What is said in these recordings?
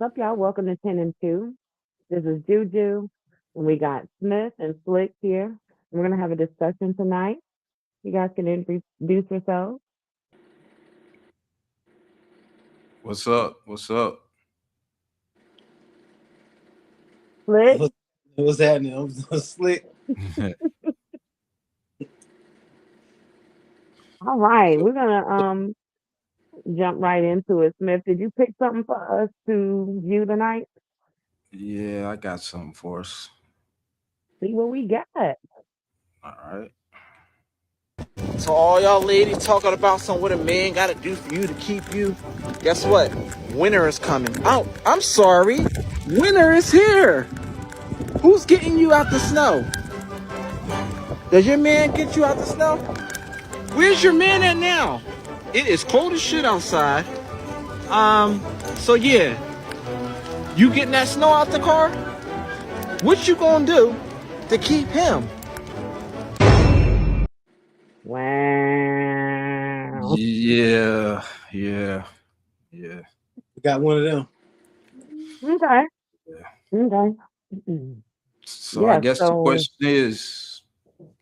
What's up, y'all? Welcome to 10 and 2. This is Juju, and we got Smith and Slick here. We're going to have a discussion tonight. You guys can introduce yourselves. What's up? What's up? Slick, What, what's happening? I'm slick. all right, we're going to jump right into it. Smith, did you pick something for us to view tonight? Yeah, I got something for us. See what we got. All right. So all y'all ladies talking about what a man gotta do for you to keep you. Guess what? Winter is coming. Oh, I'm sorry. Winter is here. Who's getting you out the snow? Does your man get you out the snow? Where's your man at now? It is cold as shit outside. So yeah, you getting that snow out the car? What you gonna do to keep him? Wow. Yeah, yeah, yeah, We got one of them. Okay. yeah. Okay. Mm. So I Yeah, guess the so question is,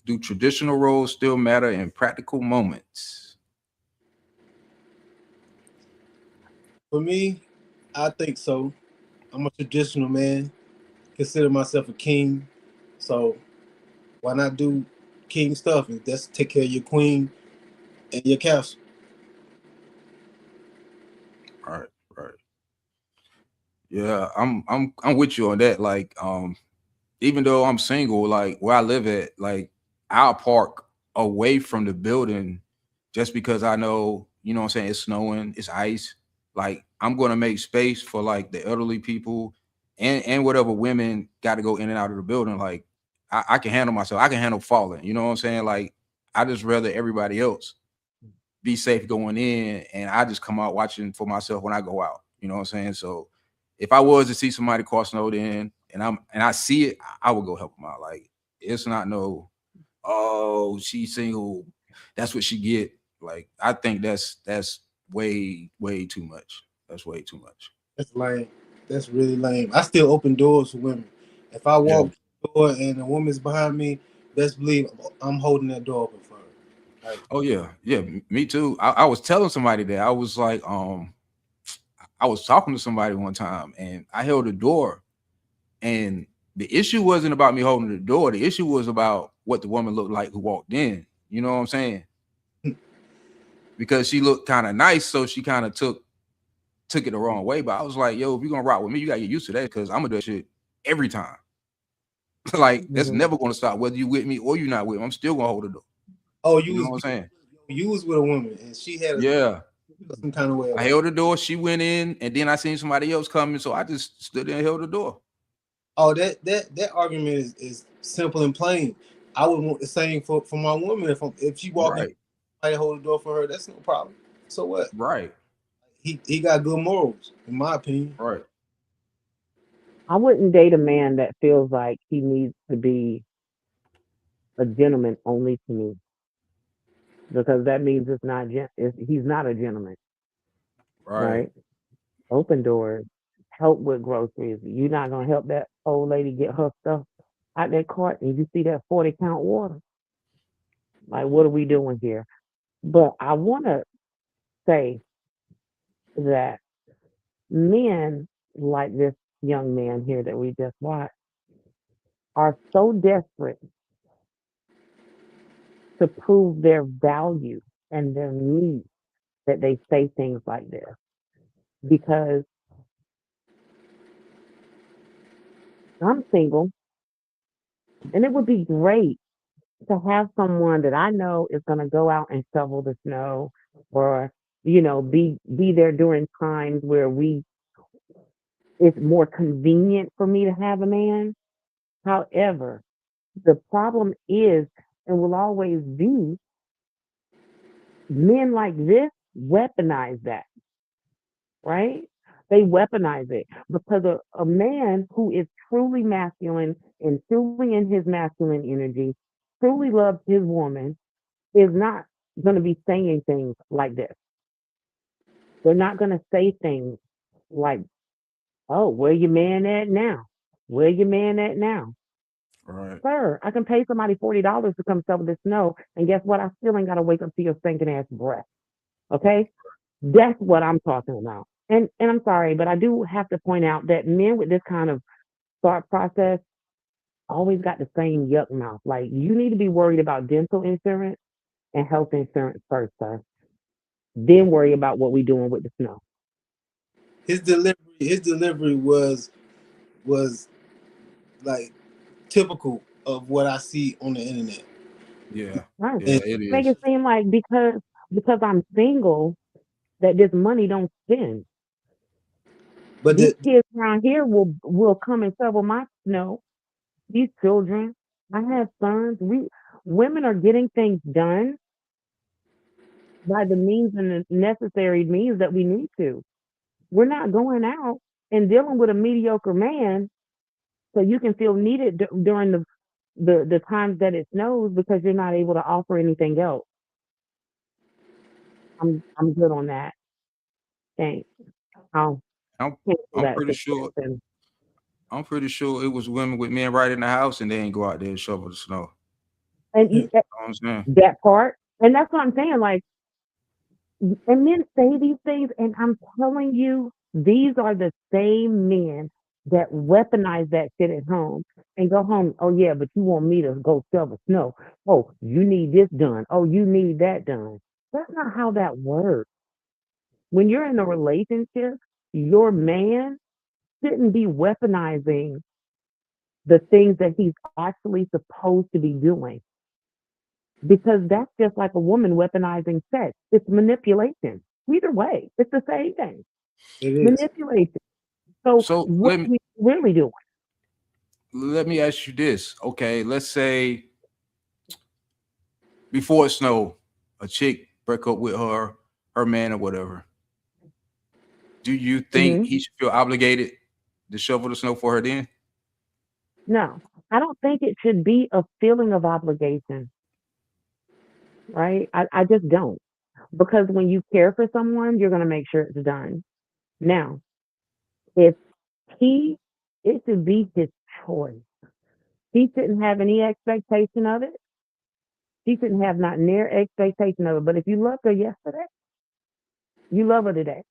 do traditional roles still matter in practical moments? For me, I think so. I'm a traditional man. Consider myself a king. So why not do king stuff and that's take care of your queen and your castle? Right, right. Yeah, I'm with you on that. Like, even though I'm single, like where I live at, like I'll park away from the building just because I know, what I'm saying, it's snowing, it's ice. Like I'm gonna make space for like the elderly people and whatever women got to go in and out of the building. Like I can handle myself. I can handle falling. You know what I'm saying? Like I just rather everybody else be safe going in and I just come out watching for myself when I go out. You know what I'm saying? So if I was to see somebody cross snowed in and I see it, I would go help them out. Like it's not no, oh, she's single, that's what she get. Like I think that's way too much. That's way too much. That's lame. That's really lame. I still open doors for women. If I Yeah. walk through the door and a woman's behind me, best believe I'm holding that door open for her. Like, Oh yeah, yeah. Me too. I was telling somebody that I was like, I was talking to somebody one time and I held the door. And the issue wasn't about me holding the door. The issue was about what the woman looked like who walked in. You know what I'm saying? Because she looked kind of nice, so she kind of took it the wrong way. But I was like, yo, if you're gonna rock with me, you gotta get used to that because I'm gonna do that shit every time. Like that's mhm. never gonna stop, whether you with me or you not with me. I'm still gonna hold the door. oh, You know what I'm saying? you was with a woman and she had Yeah. some kind of way I about it. held the door, she went in, and then I seen somebody else coming, so I just stood there and held the door. Oh, that argument is simple and plain. I would want the same for my woman if she walking, Right, I hold the door for her. That's no problem. So what? right, He got good morals, in my opinion. right. I wouldn't date a man that feels like he needs to be a gentleman only to me because that means he's not a gentleman, Right. right? Open doors, help with groceries. You're not gonna help that old lady get her stuff out that cart, and you see that 40 count water. Like, what are we doing here? But I want to say that men like this young man here that we just watched are so desperate to prove their value and their need that they say things like this because I'm single and it would be great to have someone that I know is going to go out and shovel the snow or be there during times where we it's more convenient for me to have a man. However, the problem is and will always be men like this weaponize that, right? They weaponize it because a man who is truly masculine and truly in his masculine energy, truly loves his woman, is not going to be saying things like this. They're not going to say things like Oh, where your man at now? Where your man at now? Right. Sir, I can pay somebody $40 to come shovel the snow, and guess what? I still ain't got to wake up to your stinking ass breath. Okay? That's what I'm talking about. And I'm sorry, but I do have to point out that men with this kind of thought process always got the same yuck mouth. Like, you need to be worried about dental insurance and health insurance first, sir. Then worry about what we doing with the snow. His delivery was like typical of what I see on the internet. Yeah. Right. Yeah, And it Make is. it seem like because I'm single that this money don't spend. but These the, kids around here will come and shovel my snow. These children, I have sons. Women are getting things done by the means and the necessary means that we need to. We're not going out and dealing with a mediocre man so you can feel needed during the times that it snows because you're not able to offer anything else. I'm good on that. Thanks. I'll I'm cancel I'm that pretty sure subscription. I'm pretty sure it was women with men right in the house and they ain't go out there and shovel the snow. And You know what I'm saying? that part, and that's what I'm saying. Like, and men say these things, and I'm telling you, these are the same men that weaponize that shit at home and go home. Oh yeah, but you want me to go shovel snow? Oh, you need this done. Oh, you need that done. That's not how that works. When you're in a relationship, your man shouldn't be weaponizing the things that he's actually supposed to be doing because that's just like a woman weaponizing sex. It's manipulation. Either way, it's the same thing. it is. Manipulation. So So what are we really doing? let me ask you this. Okay, let's say before it snow, a chick break up with her man or whatever. Do you think Hmm. he should feel obligated to shovel the snow for her then? No, I don't think it should be a feeling of obligation, right? I just don't. Because when you care for someone, you're going to make sure it's done. Now, if he, it should be his choice. He shouldn't have any expectation of it. He shouldn't have not near expectation of it. But if you loved her yesterday, you love her today.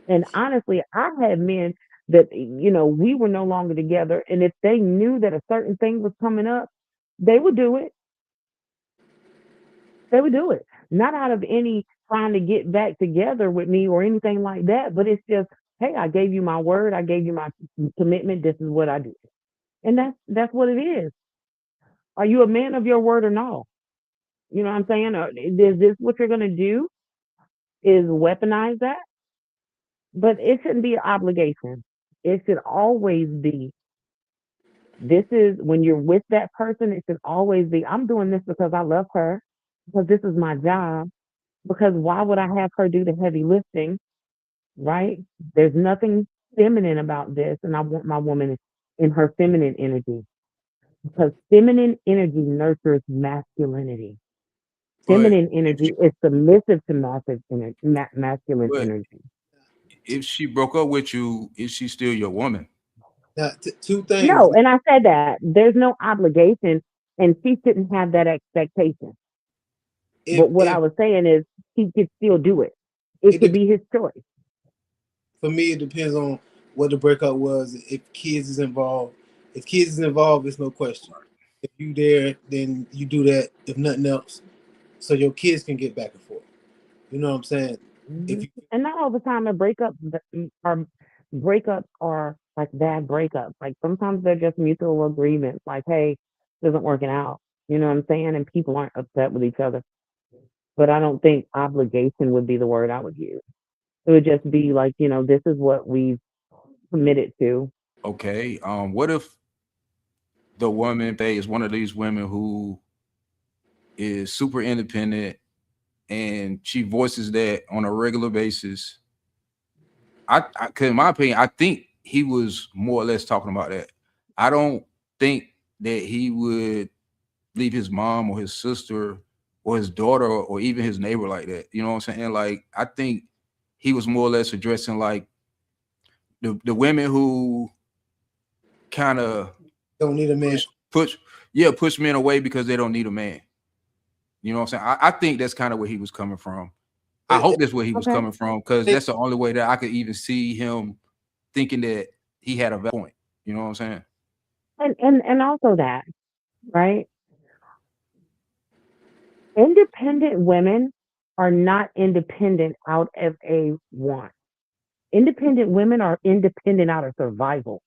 And honestly, I had men that, we were no longer together. And if they knew that a certain thing was coming up, they would do it. They would do it. Not out of any trying to get back together with me or anything like that, but it's just, hey, I gave you my word, I gave you my commitment, this is what I do. And that's what it is. Are you a man of your word or no? You know what I'm saying? Or is this what you're gonna do? Is weaponize that? But it shouldn't be an obligation. It should always be, this is when you're with that person, it should always be, I'm doing this because I love her, because this is my job, because why would I have her do the heavy lifting, right? There's nothing feminine about this, and I want my woman in her feminine energy because feminine energy nurtures masculinity. But Feminine if energy she, is submissive to masculine but energy. if she broke up with you, is she still your woman? Now, two things. No, and I said that there's no obligation, and she shouldn't have that expectation. If But what I if was saying is he could still do it. It it could dep- be his choice. for me, it depends on what the breakup was. If kids is involved, it's no question. If you there, then you do that. If nothing else, so your kids can get back and forth. You know what I'm saying? If Mhm. you And not all the time a breakups are like bad breakups. Like sometimes they're just mutual agreements. Like, hey, this isn't working out. You know what I'm saying? And people aren't upset with each other. But I don't think obligation would be the word I would use. It would just be like, this is what we've committed to. Okay. What if the woman Faye is one of these women who is super independent and she voices that on a regular basis? Cause in my opinion, I think he was more or less talking about that. I don't think that he would leave his mom or his sister or his daughter or even his neighbor like that. You know what I'm saying? Like, I think he was more or less addressing like the women who kind of Don't need a man. push men away because they don't need a man. You know what I'm saying? I think that's kind of where he was coming from. I hope that's where he was coming from, because that's the only way that I could even see him thinking that he had a point. You know what I'm saying? And also that, right? Independent women are not independent out of a want. Independent women are independent out of survival.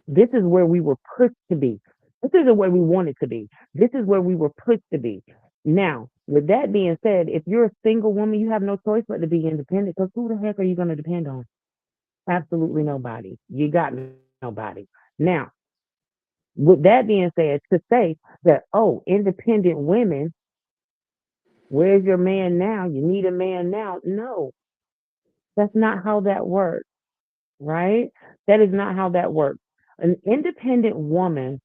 This is where we were pushed to be. This isn't where we wanted to be. This is where we were pushed to be. Now, with that being said, if you're a single woman, you have no choice but to be independent, because who the heck are you going to depend on? Absolutely nobody. You got nobody. Now, with that being said, to say that, oh, independent women, where's your man now? You need a man now. No, that's not how that works, right? That is not how that works. An independent woman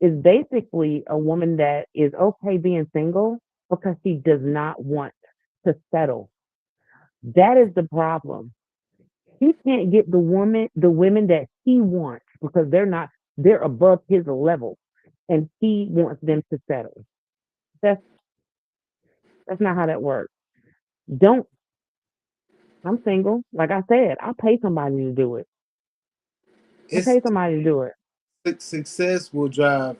is basically a woman that is okay being single because she does not want to settle. That is the problem. He can't get the women that he wants because they're above his level, and he wants them to settle. That's not how that works. Don't. I'm single. Like I said, I'll pay somebody to do it. I'll pay somebody to do it. Success will drive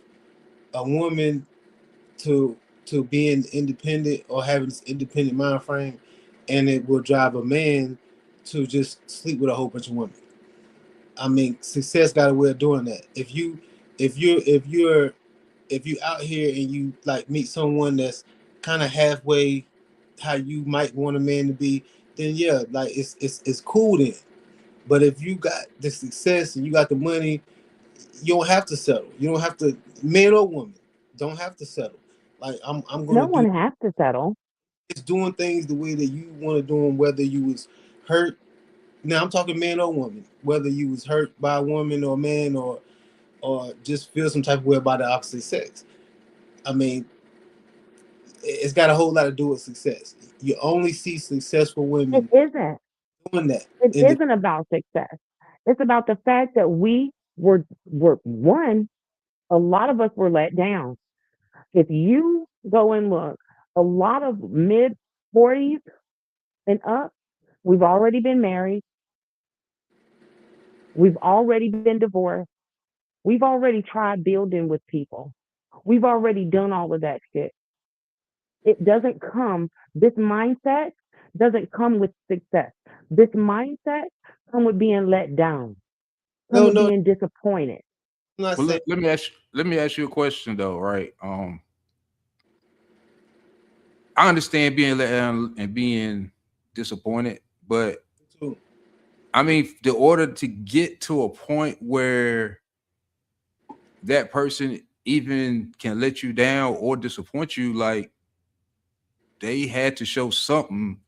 a woman to being independent or having this independent mind frame, and it will drive a man to just sleep with a whole bunch of women. I mean, success got a way of doing that. If you out here and you like meet someone that's kind of halfway how you might want a man to be, then yeah, like it's cool then. But if you got the success and you got the money, you don't have to settle. You don't have to, man or woman, don't have to settle. Like I'm gonna No one has to settle. it's doing things the way that you want to do them, whether you was hurt. Now I'm talking man or woman, whether you was hurt by a woman or a man, or just feel some type of way about the opposite sex. I mean, it's got a whole lot to do with success. You only see successful It women isn't. doing that. It isn't about success. It's about the fact that we were one. A lot of us were let down. If you go and look, a lot of mid 40s and up, we've already been married. We've already been divorced. We've already tried building with people. We've already done all of that shit. It doesn't come, this mindset doesn't come with success. This mindset come with being let down, come with being disappointed. Well, let me ask you a question though, right? I understand being let down and being disappointed, but I mean, the order to get to a point where that person even can let you down or disappoint you, like they had to show something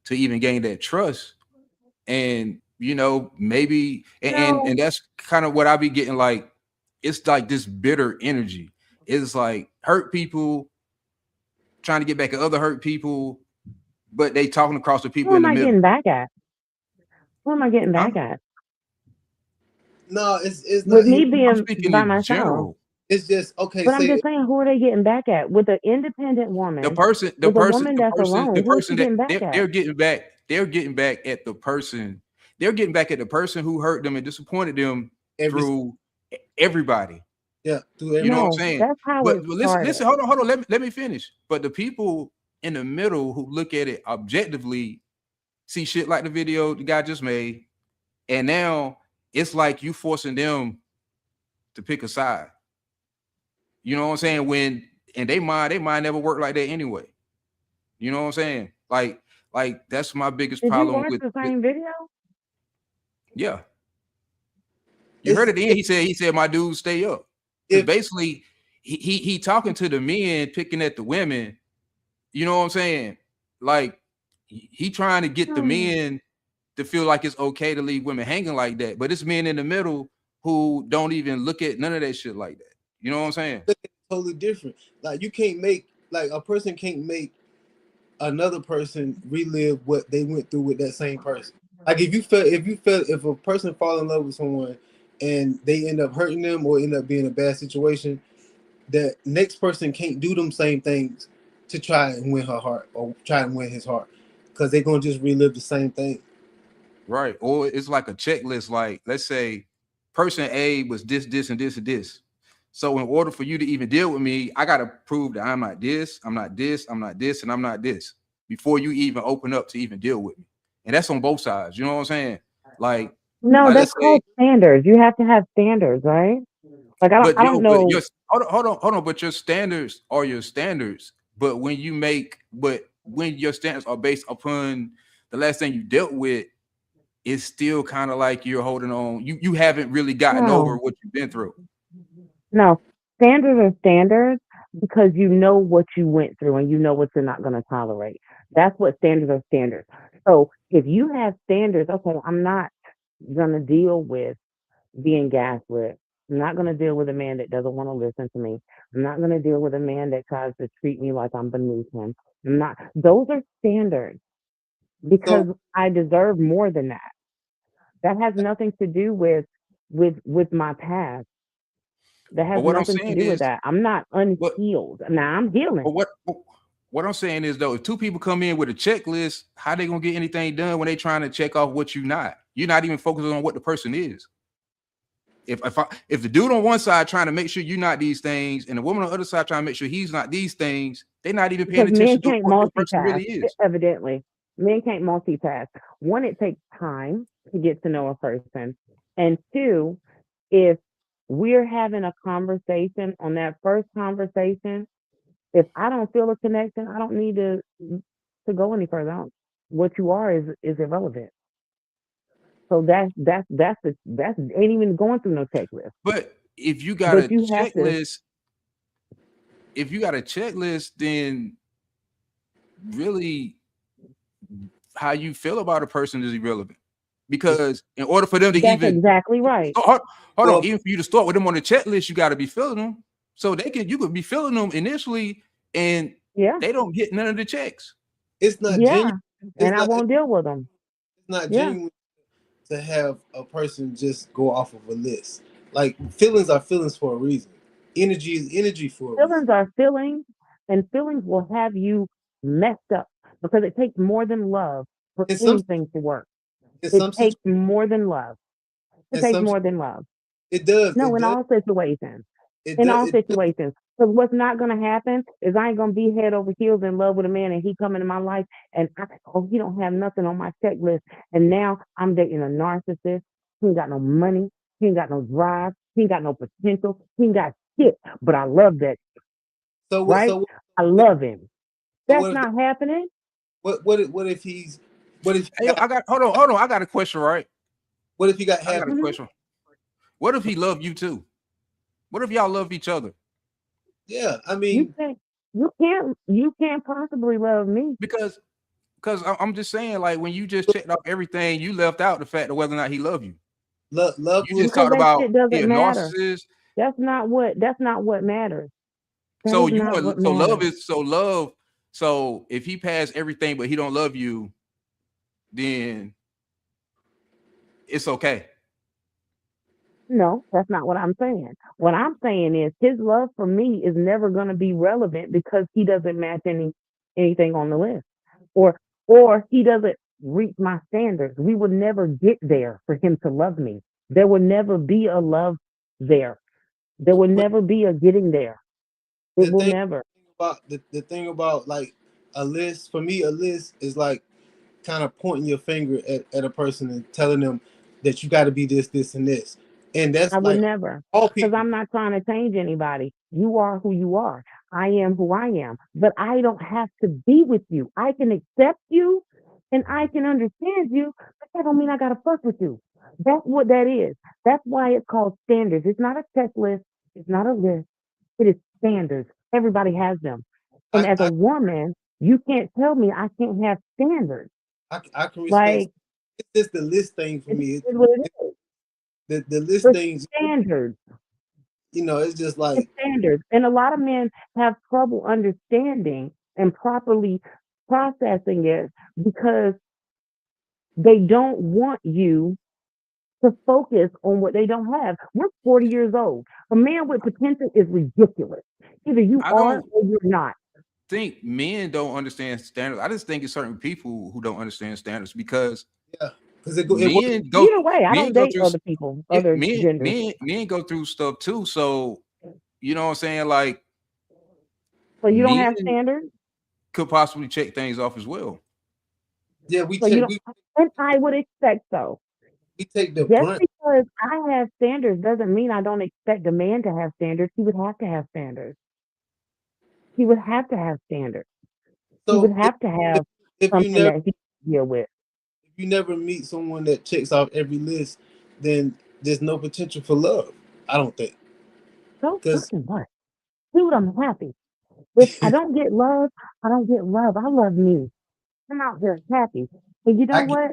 to even gain that trust. And you know, maybe and that's kind of what I be getting, like it's like this bitter energy. It's like hurt people trying to get back at other hurt people, but they talking across the people Who in am the I middle. getting back at? Who am I getting back at? No, it's With not. me being speaking by in myself. general. It's just okay. But I'm just saying, who are they getting back at? With an independent woman, The person that's alone, who's she getting back at? they're getting back. They're getting back at the person. They're getting back at the person who hurt them and disappointed them through everybody. Yeah, through everybody. You know what I'm saying? That's how but it listen, hold on. Let me finish. But the people in the middle who look at it objectively see shit like the video the guy just made, and now it's like you forcing them to pick a side. You know what I'm saying? When and they mind never work like that anyway. You know what I'm saying? Like that's my biggest Did problem you watch with the same video? Yeah. You heard at the end, he said my dudes stay up. Because basically he talking to the men picking at the women. You know what I'm saying? Like he trying to get the men to feel like it's okay to leave women hanging like that. But it's men in the middle who don't even look at none of that shit like that. You know what I'm saying? Totally different. Like you can't make, like a person can't make another person relive what they went through with that same person. Like if a person fall in love with someone and they end up hurting them or end up being in a bad situation, the next person can't do them same things to try and win her heart or try and win his heart, because they're gonna just relive the same thing. Right. Or it's like a checklist. Like, let's say person A was this, this, and this, and this. So in order for you to even deal with me, I gotta prove that I'm not this, I'm not this, I'm not this, and I'm not this before you even open up to even deal with me. And that's on both sides. You know what I'm saying? Like, No, like that's let's say, called standards. You have to have standards, right? Like but I don't but know. your hold on, but your standards are your standards. But when your standards are based upon the last thing you dealt with, it's still kind of like you're holding on. You haven't really gotten over No, what you've been through. no. Standards are standards because you know what you went through and you know what you're not going to tolerate. That's what standards are standards. So if you have standards, okay, I'm not going to deal with being gaslit. I'm not going to deal with a man that doesn't want to listen to me. I'm not going to deal with a man that tries to treat me like I'm beneath him. I'm not. Those are standards because So I deserve more than that. That has nothing to do with my past. That But has what I'm nothing to saying do with is, that. I'm not what unhealed. Now I'm but healing. what I'm saying is though, if two people come in with a checklist, how they gonna get anything done when they trying to check off what you not? You're not even focusing on what the person is. If the dude on one side trying to make sure you're not these things, and the woman on the other side trying to make sure he's not these things, they're not even paying Because men attention to can't what the person multitask, really is. evidently. Men can't multitask. One, it takes time to get to know a person. And two, if we're having a conversation on that first conversation, if I don't feel a connection, I don't need to go any further. What you are is irrelevant. So that's ain't even going through no checklist. But if you got But a you have to. checklist, then really how you feel about a person is irrelevant. Because in order for them to That's even exactly right. hold on, well, even for you to start with them on the checklist, you got to be feeling them. So you could be feeling them initially, and Yeah, they don't hit none of the checks. it's not genuine. yeah. It's And I not. won't deal with them. It's not Yeah. genuine to have a person just go off of a list. Like feelings are feelings for a reason. Energy is energy for a reason. Feelings are feelings, and feelings will have you messed up because it takes more than love for In some anything to work. in It some takes situations, more than love. It in takes some more than love. it does. No, It in does. all situations. It In does. all It does. situations. Because what's not going to happen is I ain't going to be head over heels in love with a man and he come into my life and he don't have nothing on my checklist. And now I'm dating a narcissist. He ain't got no money. He ain't got no drive. He ain't got no potential. He ain't got shit. But I love that, So what? right? I love him. So That's what if not happening. what if he's what if he Hey, got hold on. I got a question, right? what if he got I half? got a Mhm. question. What if he loved you too? What if y'all love each other? Yeah, I You mean, can't, you can't possibly love me I'm just saying, like when you just checked off everything, you left out the fact of whether or not he loved you. love You will just because talked that about shit he a doesn't matter. narcissist. That's not what matters. That is not what So love matters. is so love. So if he passed everything but he don't love you, then it's okay. No, that's not what I'm saying. What I'm saying is his love for me is never going to be relevant because he doesn't match anything on the list, or or he doesn't reach my standards. We will never get there for him to love me. There will never be a love there. There will but never be a getting there. It the will thing never. about the thing about like a list for me, a list is like kind of pointing your finger at a person and telling them that you got to be this, this, and this, and I that's would like never, all because people. I'm not trying to change anybody. You are who you are. I am who I am. But I don't have to be with you. I can accept you and I can understand you, but that don't mean I gotta fuck with you. That's what that is. That's why it's called standards. It's not a checklist. It's not a list. It is standards. Everybody has them. And I as a I, woman, you can't tell me I can't have standards. I can respect. Like It's just the list thing for it me. is what it is. The list The things, standards. it's just It's like standards. And a lot of men have trouble understanding and properly processing it because They don't want you to focus on what they don't have. We're 40 years old. A man with potential is ridiculous. Either you I are don't or you're not. think men don't understand standards. I just think it's certain people who don't understand standards because Yeah, because it was men go Either way, I men don't go date through other people, yeah, other genders. men go through stuff too. So you know what I'm saying? Like So you don't have men standards. could possibly check things off as well. yeah So you don't, and I would expect so. we take the Just brunt. because I have standards doesn't mean I don't expect a man to have standards. He would have to have standards. He would have to have standards. He would So have to if, have if you something never that he can deal with. if you never meet someone that checks off every list, then there's no potential for love. I don't think So because fucking what? Dude, I'm happy. If I don't get love, I don't get love. I love me. I'm out here happy. And you know I get what?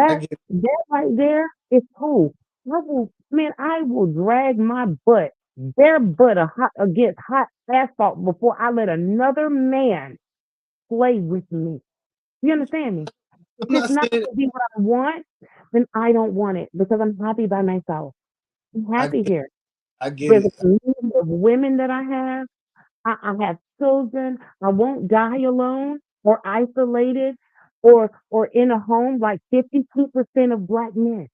I That get that right there is cool. I will drag my butt, bare butt against hot asphalt before I let another man play with me. You understand me? If I'm it's not not saying gonna be what I want, then I don't want it because I'm happy by myself. I'm I happy get here. I get There's a it. community of women that I have. I have children. I won't die alone or isolated or in a home like 52% of black men.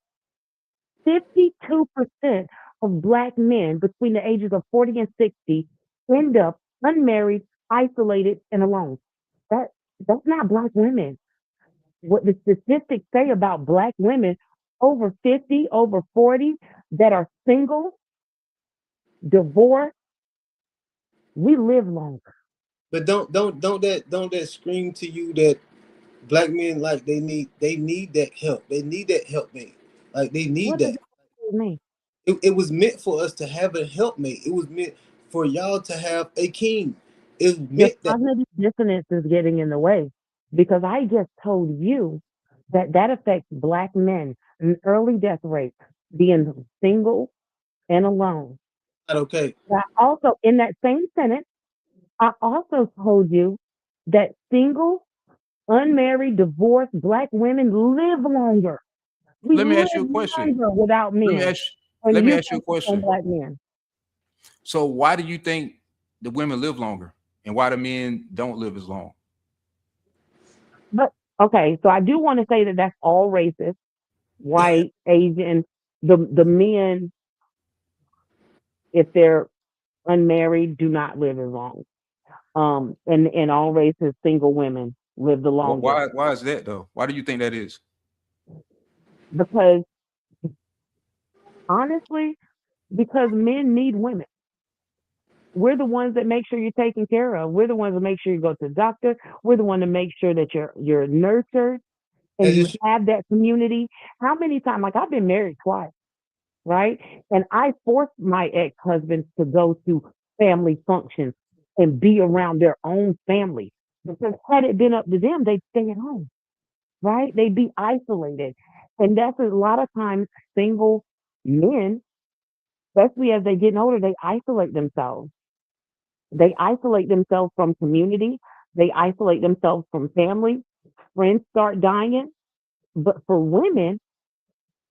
52% of black men between the ages of 40 and 60 end up unmarried, isolated, and alone. That that's not black women. What the statistics say about black women over 50, over 40 that are single, divorced, we live longer. But don't that scream to you that black men like they need that help. They need that helpmate. Like they need What does that. it mean? It was meant for us to have a helpmate. It was meant for y'all to have a king. It Your meant that. cognitive dissonance is getting in the way because I just told you that that affects black men, an early death rate, being single and alone. Not okay. I also, in that same sentence, I also told you that single, unmarried, divorced black women live longer. We Let me live ask you a question. longer without Let me men. ask And let me you ask you a focus on question. black men. So why do you think the women live longer and why the men don't live as long? But okay, so I do want to say that that's all racist, white, Asian. The men, if they're unmarried, do not live as long. And all races, single women live the longest Why is that though? Why do you think that is? because honestly, because men need women. We're the ones that make sure you're taken care of. We're the ones that make sure you go to the doctor. We're the one to make sure that you're nurtured and And you it's have that community. How many times? Like I've been married twice, right? And I forced my ex-husbands to go to family functions and be around their own family because had it been up to them, they'd stay at home, right? They'd be isolated. And that's a lot of times single men, especially as they get older, they isolate themselves. They isolate themselves from community. They isolate themselves from family. Friends start dying. But for women,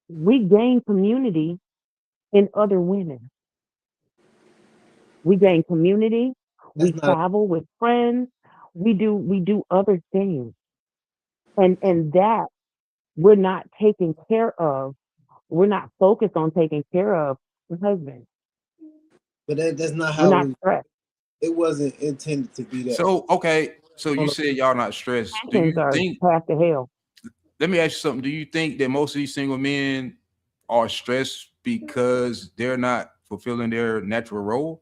we gain community in other women. We gain community. that's We not. travel with friends. We do other things. And that we're not taking care of. We're not focused on taking care of the husband. But that's not We're how not stressed. it wasn't intended to be that. So okay, so I don't you know. said y'all not stressed. Do Tensions you are think path to hell. let me ask you something. Do you think that most of these single men are stressed because they're not fulfilling their natural role?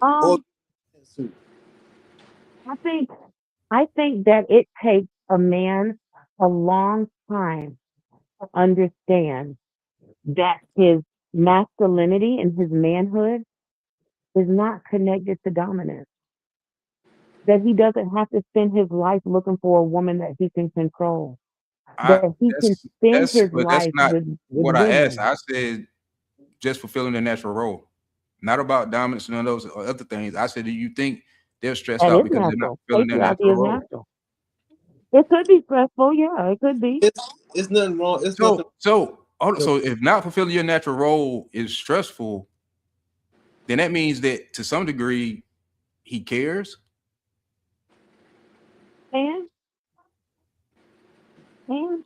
Or Um, I think I think that it takes a man a long time to understand that his masculinity and his manhood is not connected to dominance. That he doesn't have to spend his life looking for a woman that he can control. I That he can spend his but that's life not with what I asked. women. I said just fulfilling their natural role, not about dominance and those or other things. I said, do you think they're stressed That out is because they're not natural. fulfilling their Patriarchy natural is role? natural. It could be stressful, yeah, it could be. It's nothing wrong. It's nothing. So if not fulfilling your natural role is stressful, then that means that to some degree he cares. And and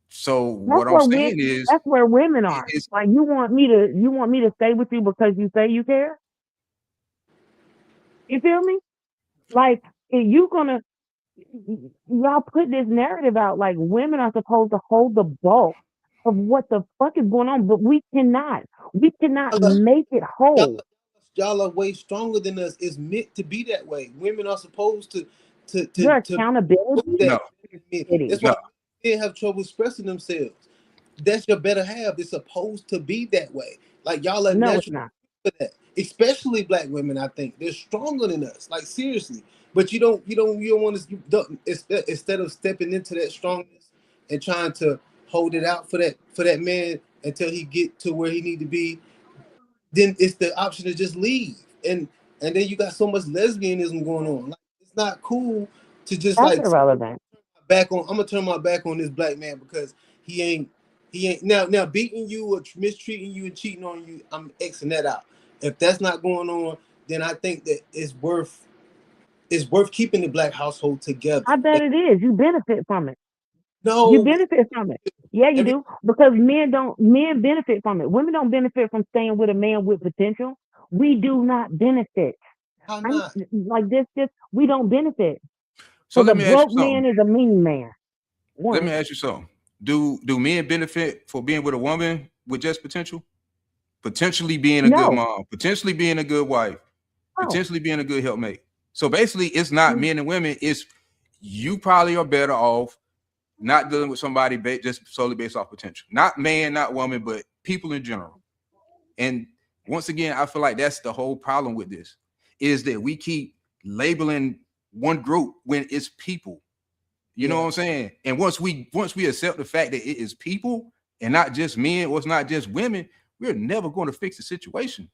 So that's what I'm where saying is, that's where women are. is Like you want me to stay with you because you say you care? You feel me? Like if you gonna y'all put this narrative out like women are supposed to hold the bulk of what the fuck is going on, but we cannot. We cannot Y'all, make it y'all, whole. y'all are way stronger than us. It's meant to be that way. Women are supposed Your to accountability that. no, city. That's why no. men have trouble expressing themselves. That's your better half. It's supposed to be that way. Like y'all are No, it's natural not. for that. Especially black women, I think they're stronger than us. Like seriously. But you don't want to instead of stepping into that strongness and trying to hold it out for that man until he get to where he need to be, then it's the option to just leave. And then you got so much lesbianism going on. Like it's not cool to just That's like irrelevant. back on. I'm gonna turn my back on this black man because he ain't now beating you or mistreating you and cheating on you. I'm xing that out. If that's not going on, then I think that it's worth keeping the black household together. I bet it is. You benefit from it. You No, benefit from it. Yeah, you every do. Because men benefit from it. Women don't benefit from staying with a man with potential. We do not benefit. how I'm not. like this, we don't benefit. So Because let a me ask you broke something. man is a mean man. Let me One. ask you something. Do men benefit for being with a woman with just potential? Potentially being a good No. mom, potentially being a good wife, No. potentially being a good helpmate. So basically, it's not men and women. It's you probably are better off not dealing with somebody just solely based off potential. Not man, not woman, but people in general. And once again, I feel like that's the whole problem with this is that we keep labeling one group when it's people. You know Yeah. what I'm saying? And once we accept the fact that it is people and not just men or it's not just women, we're never going to fix the situation.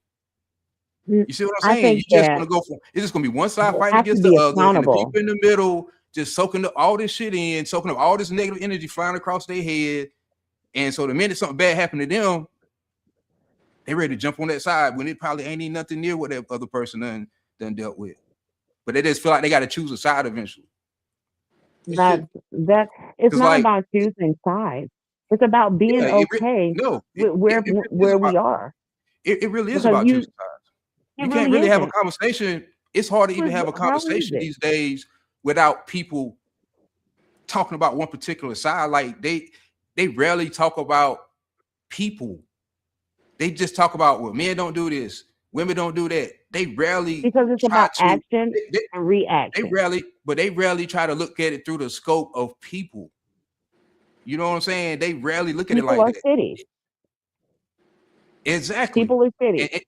Mm, You see what I'm I saying? think You're just that going to go for it's just going to be one side they fighting have to against the be other, and the accountable. people in the middle just soaking up all this shit in, soaking up all this negative energy flying across their head. And so the minute something bad happened to them, they ready to jump on that side when it probably ain't even nothing near what that other person done dealt with. But they just feel like they got to choose a side eventually. It should. That it's Because not like, about choosing sides. It's about being yeah, okay no, with it really is where about we are. it really is Because about choosing sides. it You can't really really have a isn't. conversation. It's hard to even have a How is conversation it? these days without people talking about one particular side. Like they rarely talk about people. They just talk about well, men don't do this, women don't do that. They rarely Because it's try about to. action and reaction. They rarely try to look at it through the scope of people. You know what I'm saying? They rarely look at it People like are that. cities. Exactly. People are cities.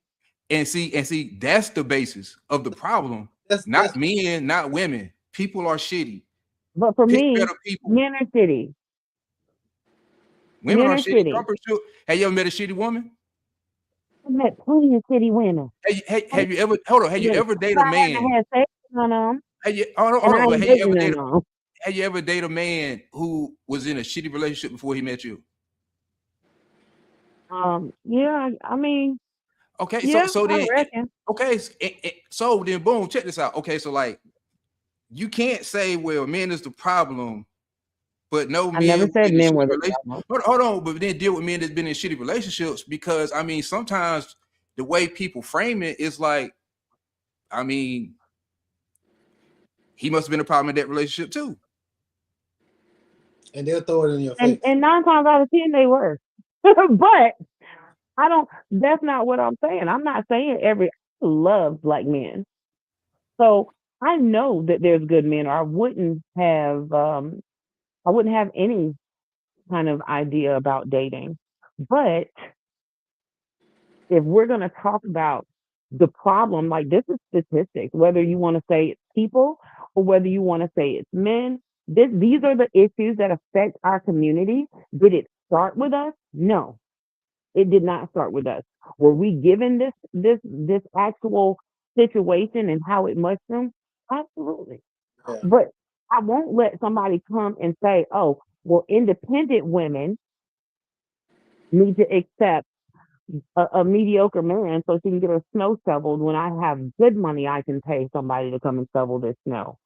And see, that's the basis of the problem. That's Not men, not women. People are shitty. But for Pick me, better people. men are cities. Women Men are are shitty. cities. Have you ever met a shitty woman? I've met plenty of city women. I Have you ever hold on? Have you did, ever dated but a I haven't man? had sex with none of them, Hold and on, I but ain't dating none of them. have you ever dated a man who was in a shitty relationship before he met you? Yeah, I mean, Okay, so yeah, so I then reckon. okay, so then boom, check this out. Okay, so like you can't say, well, men is the problem, but no I never men said in a men shitty were the relationship. problem. Hold on, but then deal with men that's been in shitty relationships because I mean sometimes the way people frame it is like, I mean, he must have been a problem in that relationship too. and they'll throw it in your And face. 9 times out of 10 they were. But I don't. That's not what I'm saying. I'm not saying I love black men. So I know that there's good men, or I wouldn't have any kind of idea about dating. But if we're going to talk about the problem, like this is statistics, whether you want to say it's people or whether you want to say it's men, these are the issues that affect our community. Did it start with us? No, it did not start with us. Were we given this actual situation and how it mushroomed? Absolutely. Yeah. But I won't let somebody come and say, "Oh, well, independent women need to accept a mediocre man so she can get her snow shoveled when I have good money I can pay somebody to come and shovel this snow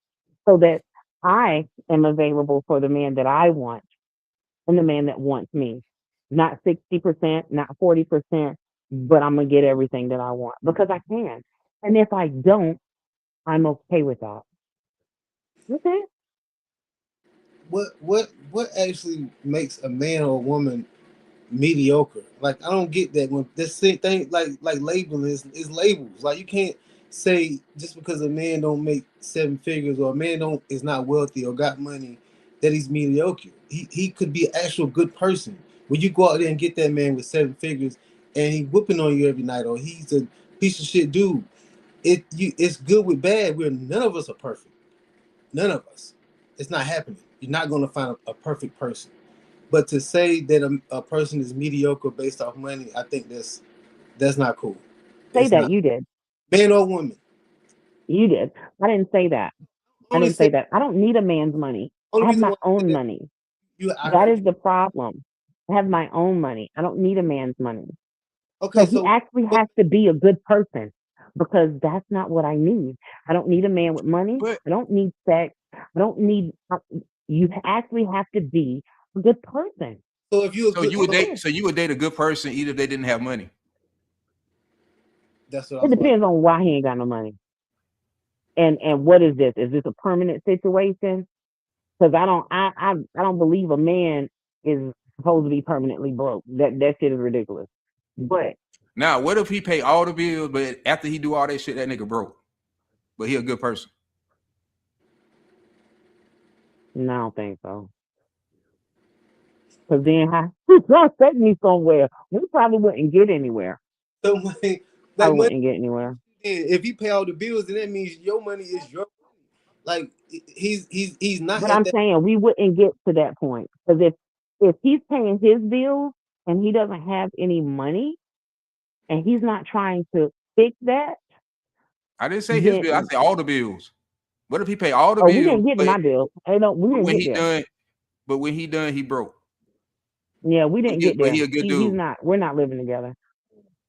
so that I am available for the man that I want and the man that wants me. Not 60%, not 40%, but I'm going to get everything that I want because I can. And if I don't, I'm okay with that. Okay. What actually makes a man or a woman mediocre? Like I don't get that when this thing like labeling is labels. Like you can't say just because a man don't make seven figures or a man don't is not wealthy or got money that he's mediocre. He could be an actual good person. When you go out there and get that man with seven figures and he whooping on you every night or he's a piece of shit dude, it's good with bad. We're none of us are perfect. None of us. It's not happening. You're not going to find a perfect person. But to say that a person is mediocre based off money, I think that's not cool. Say It's that. not. You did. Man or woman. You did. I didn't say that. I Only didn't say say that. I don't need a man's money. I only have reason my why I said own that money. I That heard is you. the problem. I have my own money. I don't need a man's money. So Okay, he so actually but has to be a good person because that's not what I need. I don't need a man with money. But I don't need sex. I don't need, you actually have to be a good person. so if you're a so good you would That's date it. so you would date a good person even if they didn't have money. that's what I It was about. depends on why he ain't got no money. And what is this? Is this a permanent situation? Because I don't believe a man is supposed to be permanently broke. That shit is ridiculous. But Now, what if he pay all the bills, but after he do all that shit, that nigga broke, but he a good person? no, I don't think so. Because then he's gonna take me somewhere. We probably wouldn't get anywhere. So money, like Probably money, wouldn't get anywhere. if he pay all the bills, then that means your money is your money. Like he's not But at I'm that. saying we wouldn't get to that point. Because if he's paying his bills and he doesn't have any money and he's not trying to fix that, I didn't say his bill. I then said all the bills. What if he pay all the oh, we bills, didn't get to my bill. Hey, no, we but didn't when get he there. done, he broke. Yeah, we didn't get But there. he a good He's dude. not. We're not living together.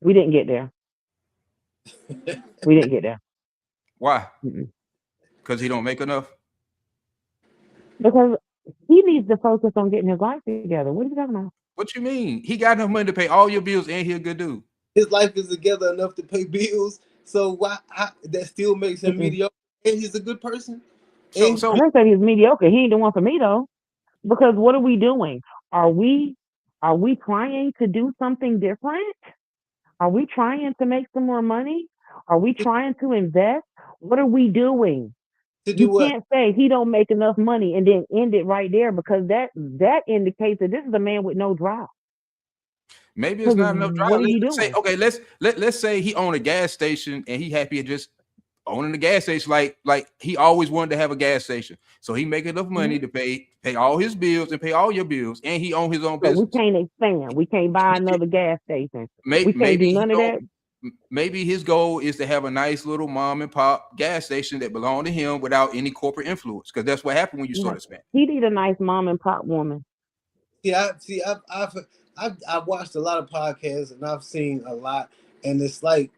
We didn't get there. We didn't get there. Why? Mm-mm. Because he don't make enough. Because he needs to focus on getting his life together. What are you talking about? What you mean? He got enough money to pay all your bills, and he a good dude. His life is together enough to pay bills. So why that still makes him Mm-mm. mediocre? And he's a good person. So, And I so didn't say he's mediocre. He ain't the one for me though. Because what are we doing? Are we are we trying to do something different? Are we trying to make some more money? Are we trying to invest? What are we doing? to do You what? can't say he don't make enough money and then end it right there because that indicates that this is a man with no drive. maybe it's Because not enough what drive. are you Let's say, doing? okay, let's say he own a gas station and he happy at just owning a gas station. Like he always wanted to have a gas station, so he make enough Mhm. money to pay all his bills and pay all your bills, and he own his own So we business. can't expand. We can't buy another gas station. We can't Maybe do he none of don't. that. Maybe his goal is to have a nice little mom and pop gas station that belong to him without any corporate influence, because that's what happened when you Yeah. start expanding. He need a nice mom and pop woman. I've watched a lot of podcasts and I've seen a lot, and it's like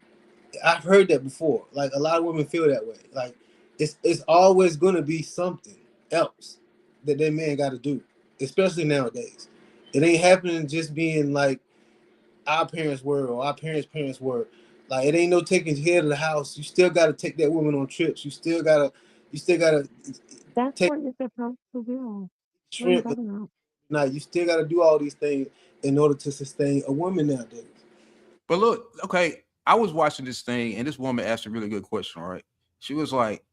I've heard that before. Like a lot of women feel that way. Like it's always gonna be something else that that man got to do, especially nowadays. It ain't happening just being like our parents were or our parents' were. Like it ain't no taking care of the house. You still got to take that woman on trips. You still gotta That's take what you're supposed to do. What are you shrimp. talking about? Now you still got to do all these things in order to sustain a woman nowadays. But look, okay, I was watching this thing, and this woman asked a really good question. Right? She was like,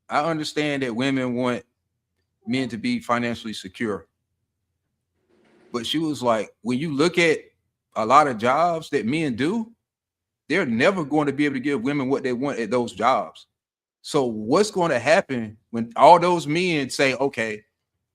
"I understand that women want men to be financially secure, but she was like, when you look at a lot of jobs that men do, they're never going to be able to give women what they want at those jobs. So what's going to happen when all those men say, okay,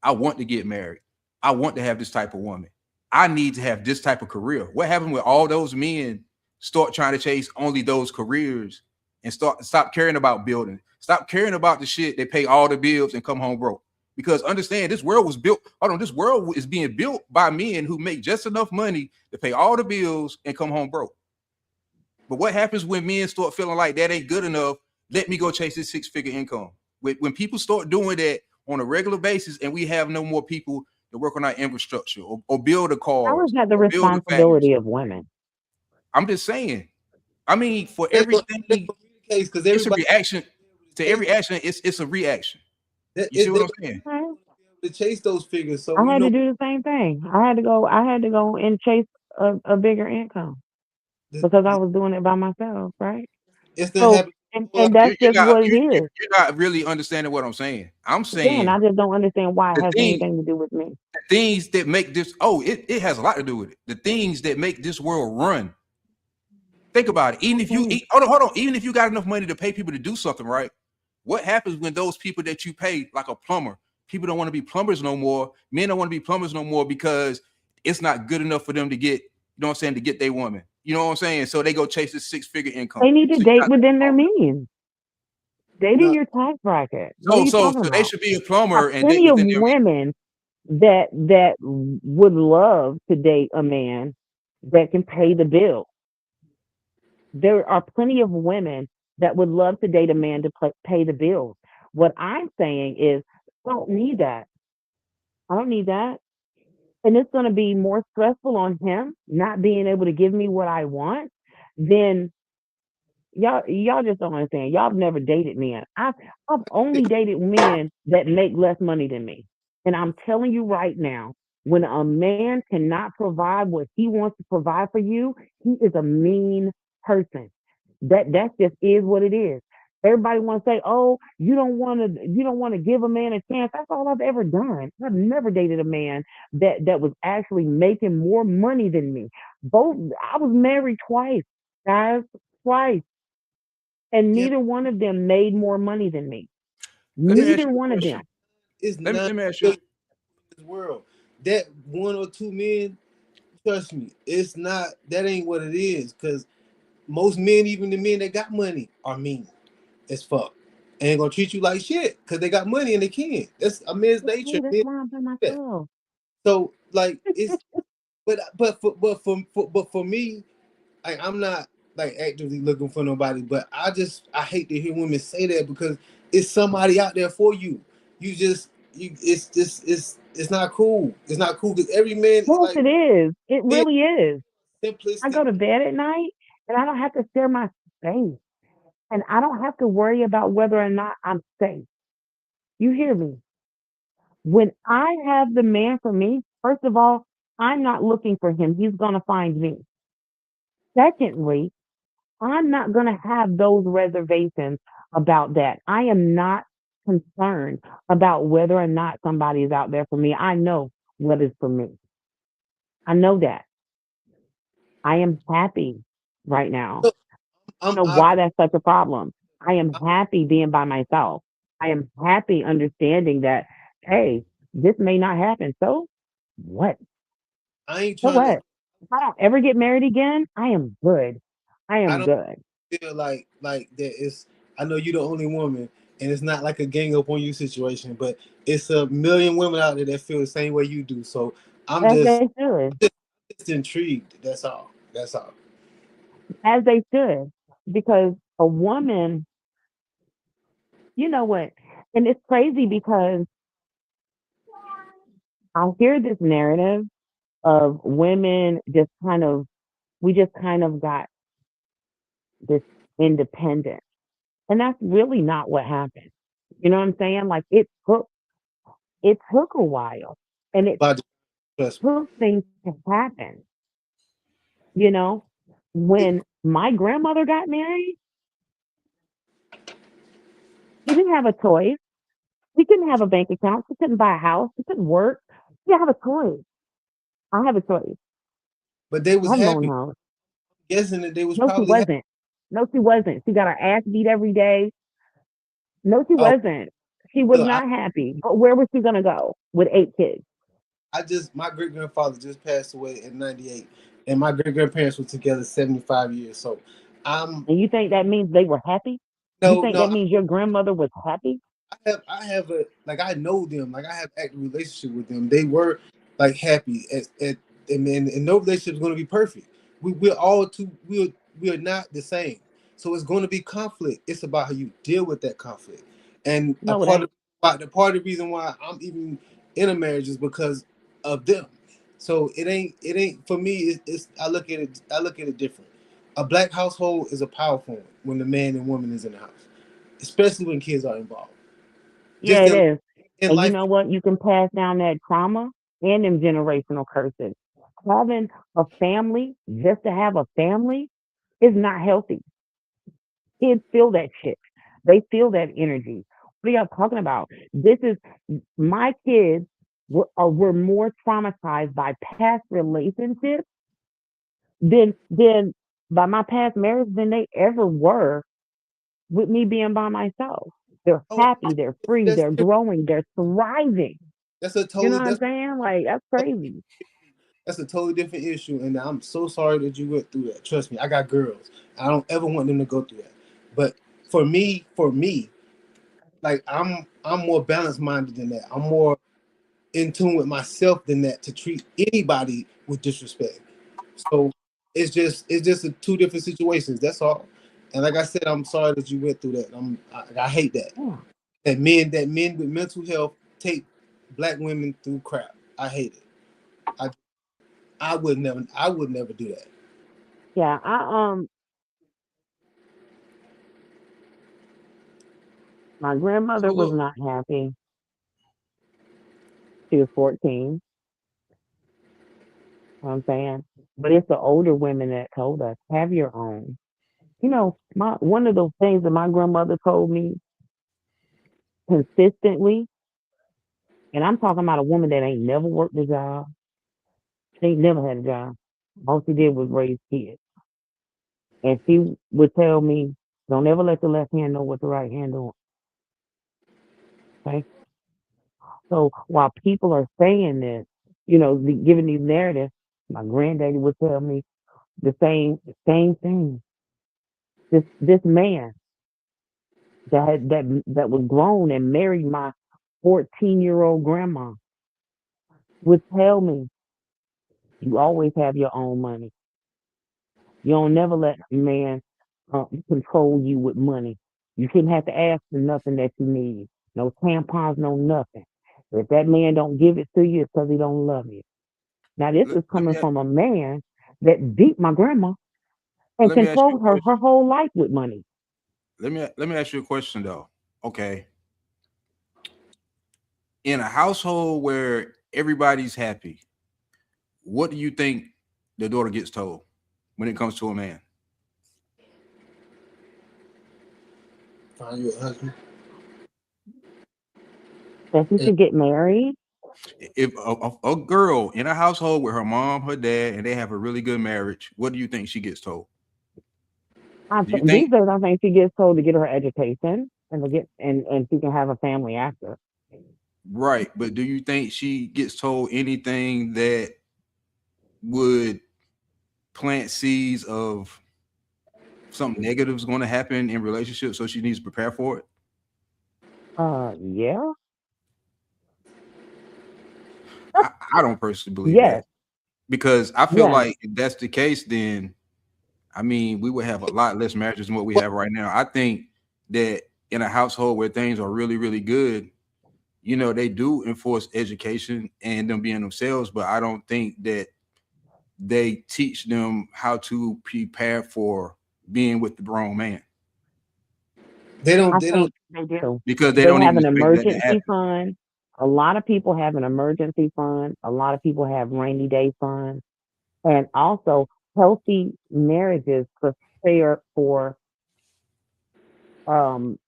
I want to get married. I want to have this type of woman. I need to have this type of career. What happened when all those men start trying to chase only those careers and stop caring about building, stop caring about the shit that pay all the bills and come home broke? Because understand, this world was built. Hold on, this world is being built by men who make just enough money to pay all the bills and come home broke. But what happens when men start feeling like that ain't good enough? Let me go chase this 6-figure income. When people start doing that on a regular basis, and we have no more people to work on our infrastructure or build a car, How is that the or build a factory. responsibility of women? I'm just saying. I mean, for That's what- everything, that's what the case, because it's a everybody reaction. To every action, it's a reaction. that, You see what they I'm saying? Okay. to chase those figures. So I you had know to do the same thing. I had to go and chase a bigger income because I was doing it by myself, right? it's the So, habit. and that's just what it is. You're not really understanding what I'm saying. I'm Again, saying I just don't understand why it the has thing- anything to do with me. the things that make this, it has a lot to do with it. The things that make this world run. Think about it. Even if you hold on, even if you got enough money to pay people to do something, right? What happens when those people that you pay, like a plumber, people don't want to be plumbers no more. Men don't want to be plumbers no more because it's not good enough for them to get, you know what I'm saying, to get their woman. You know what I'm saying? So they go chase this 6-figure income. They need to So you date got- within their means. Date in No. your tax bracket. What are So you talking they about? should be a There plumber are and date plenty of within their means. women that would love to date a man that can pay the bill. There are plenty of women that would love to date a man to pay the bills. What I'm saying is, I don't need that. I don't need that. And it's going to be more stressful on him not being able to give me what I want than y'all just don't understand. Y'all have never dated men. I've only dated men that make less money than me. And I'm telling you right now, when a man cannot provide what he wants to provide for you, he is a mean person. That just is what it is. Everybody wants to say, "Oh, you don't want to give a man a chance." That's all I've ever done. I've never dated a man that was actually making more money than me. I was married twice, guys, twice. And Yeah. neither one of them made more money than me. Let me ask Neither you a one of question. them. It's Let not me ask you. this world. That one or two men, trust me, it's not. That ain't what it is. Because most men, even the men that got money, are mean as fuck. Ain't gonna treat you like shit because they got money and they can. That's a man's nature. Hey, that's Man. why I'm by Yeah. myself. So like it's, but for me, like I'm not like actively looking for nobody. But I hate to hear women say that because it's somebody out there for you. It's not cool. It's not cool because every man Yes, like it is. It really is. I simplistic. go to bed at night and I don't have to share my space. And I don't have to worry about whether or not I'm safe. You hear me? When I have the man for me, first of all, I'm not looking for him. He's going to find me. Secondly, I'm not going to have those reservations about that. I am not concerned about whether or not somebody is out there for me. I know what is for me. I know that. I am happy right now. I don't know why that's such a problem. I am happy being by myself. I am happy understanding that, hey, this may not happen. So what? I ain't So trying what? If I don't ever get married again, I am good. I I am don't good. feel like that it's. I know you're the only woman, and it's not like a gang up on you situation, but it's a million women out there that feel the same way you do. So I'm As just they should. intrigued. That's all. That's all. As they should. Because a woman, you know what? And it's crazy because I hear this narrative of women we just kind of got this independence. And that's really not what happened. You know what I'm saying? Like it took a while and it But trust me. took things to happen. You know, when my grandmother got married, she didn't have a choice. She couldn't have a bank account. She couldn't buy a house. She couldn't work. She didn't have a choice. I have a choice. But they I was have my own happy. house. Guessing that they was No, she probably happy. wasn't. No, she wasn't. She got her ass beat every day. No, she Oh, wasn't. She was look, not happy. But where was she gonna go with 8 kids? my great grandfather just passed away in '98, and my great grandparents were together 75 years. So I'm And you think that means they were happy? You no think no that means your grandmother was happy? I have a like I know them, like I have active relationship with them. They were like happy at and no relationship is going to be perfect. We're all too we are not the same, so it's going to be conflict. It's about how you deal with that conflict, and a No, it part ain't. of the reason why I'm even in a marriage is because of them. So it ain't for me. It's I look at it different. A black household is a powerful one when the man and woman is in the house, especially when kids are involved. Yeah, Just it in, is. in And you life, know what? You can pass down that trauma and them generational curses. Having a family, just to have a family, is not healthy. Kids feel that shit. They feel that energy. What are y'all talking about? This is my kids were more traumatized by past relationships than by my past marriage than they ever were with me being by myself. They're oh, happy, they're free, that's they're different. growing, they're thriving. That's a You know totally what I'm saying? Like that's crazy. that's a totally different issue, and I'm so sorry that you went through that. Trust me, I got girls. I don't ever want them to go through that. But for me, like I'm more balanced minded than that. I'm more in tune with myself than that to treat anybody with disrespect. So it's just two different situations. That's all. And like I said, I'm sorry that you went through that. I hate that. Yeah. That men with mental health take black women through crap. I hate it. I I would never do that. Yeah. My So grandmother was look, not happy. She was 14. You know what I'm saying? But it's the older women that told us, have your own. You know, my one of the things that my grandmother told me consistently, and I'm talking about a woman that ain't never worked a job. She ain't never had a job. All she did was raise kids. And she would tell me, don't ever let the left hand know what the right hand doing. Okay. So while people are saying this, giving these narratives, my granddaddy would tell me the same thing. This man that was grown and married my 14-year-old grandma would tell me, you always have your own money. You don't never let a man control you with money. You shouldn't have to ask for nothing that you need. No tampons, no nothing. If that man don't give it to you, it's because he don't love you. Now this let, is let coming me from a man that beat my grandma and let me ask you a controlled her question. whole life with money. Let me ask you a question though. Okay, in a household where everybody's happy, what do you think the daughter gets told when it comes to a man? Find you a husband. That she And should get married. If a girl in a household with her mom, her dad, and they have a really good marriage, what do you think she gets told? Do you These think days, I think she gets told to get her education and to get and she can have a family after. right? But do you think she gets told anything that would plant seeds of something negative is going to happen in relationships, so she needs to prepare for it? Yeah, I don't personally believe that yes, because I feel yeah. like if that's the case, then I mean we would have a lot less marriages than what we have right now. I think that in a household where things are really, really good, they do enforce education and them being themselves, but I don't think that they teach them how to prepare for being with the grown man I they don't think they do. because they They don't have even an expect that to emergency happen. fund. A lot of people have an emergency fund. A lot of people have rainy day funds, and also healthy marriages prepare for um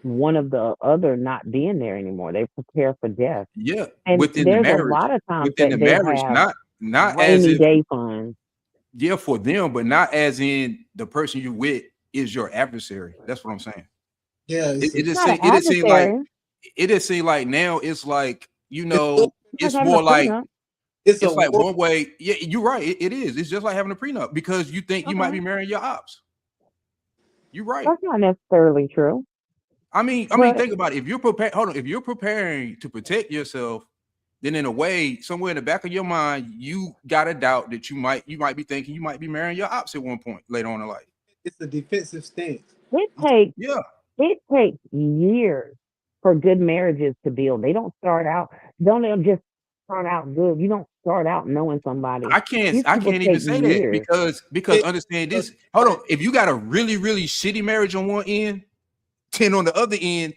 one of the other not being there anymore. They prepare for death. Yeah, And there's a lot of times within the that they marriage, have not as rainy if day funds. yeah for them, but not as in the person you with is your adversary. That's what I'm saying. yeah, It, it's a it just Not an seem it just seem like adversary. it just seem like now it's like it's a, It's like it's having a more like prenup. it's a it's like war. one way. Yeah, you're right. It is. It's just like having a prenup because you think you might Okay. be marrying your ops. You're right. That's not necessarily true. I mean, But think about it. If you're prepared, hold on. If you're preparing to protect yourself, then in a way, somewhere in the back of your mind, you got a doubt that you might be thinking you might be marrying your ops at one point later on in life. It's a defensive stance. it takes Yeah, years for good marriages to build. They don't start out. Don't they just start out good? You don't start out knowing somebody. These I people can't even take say that years. because understand this. Hold on. If you got a really really shitty marriage on one end, 10 on the other end,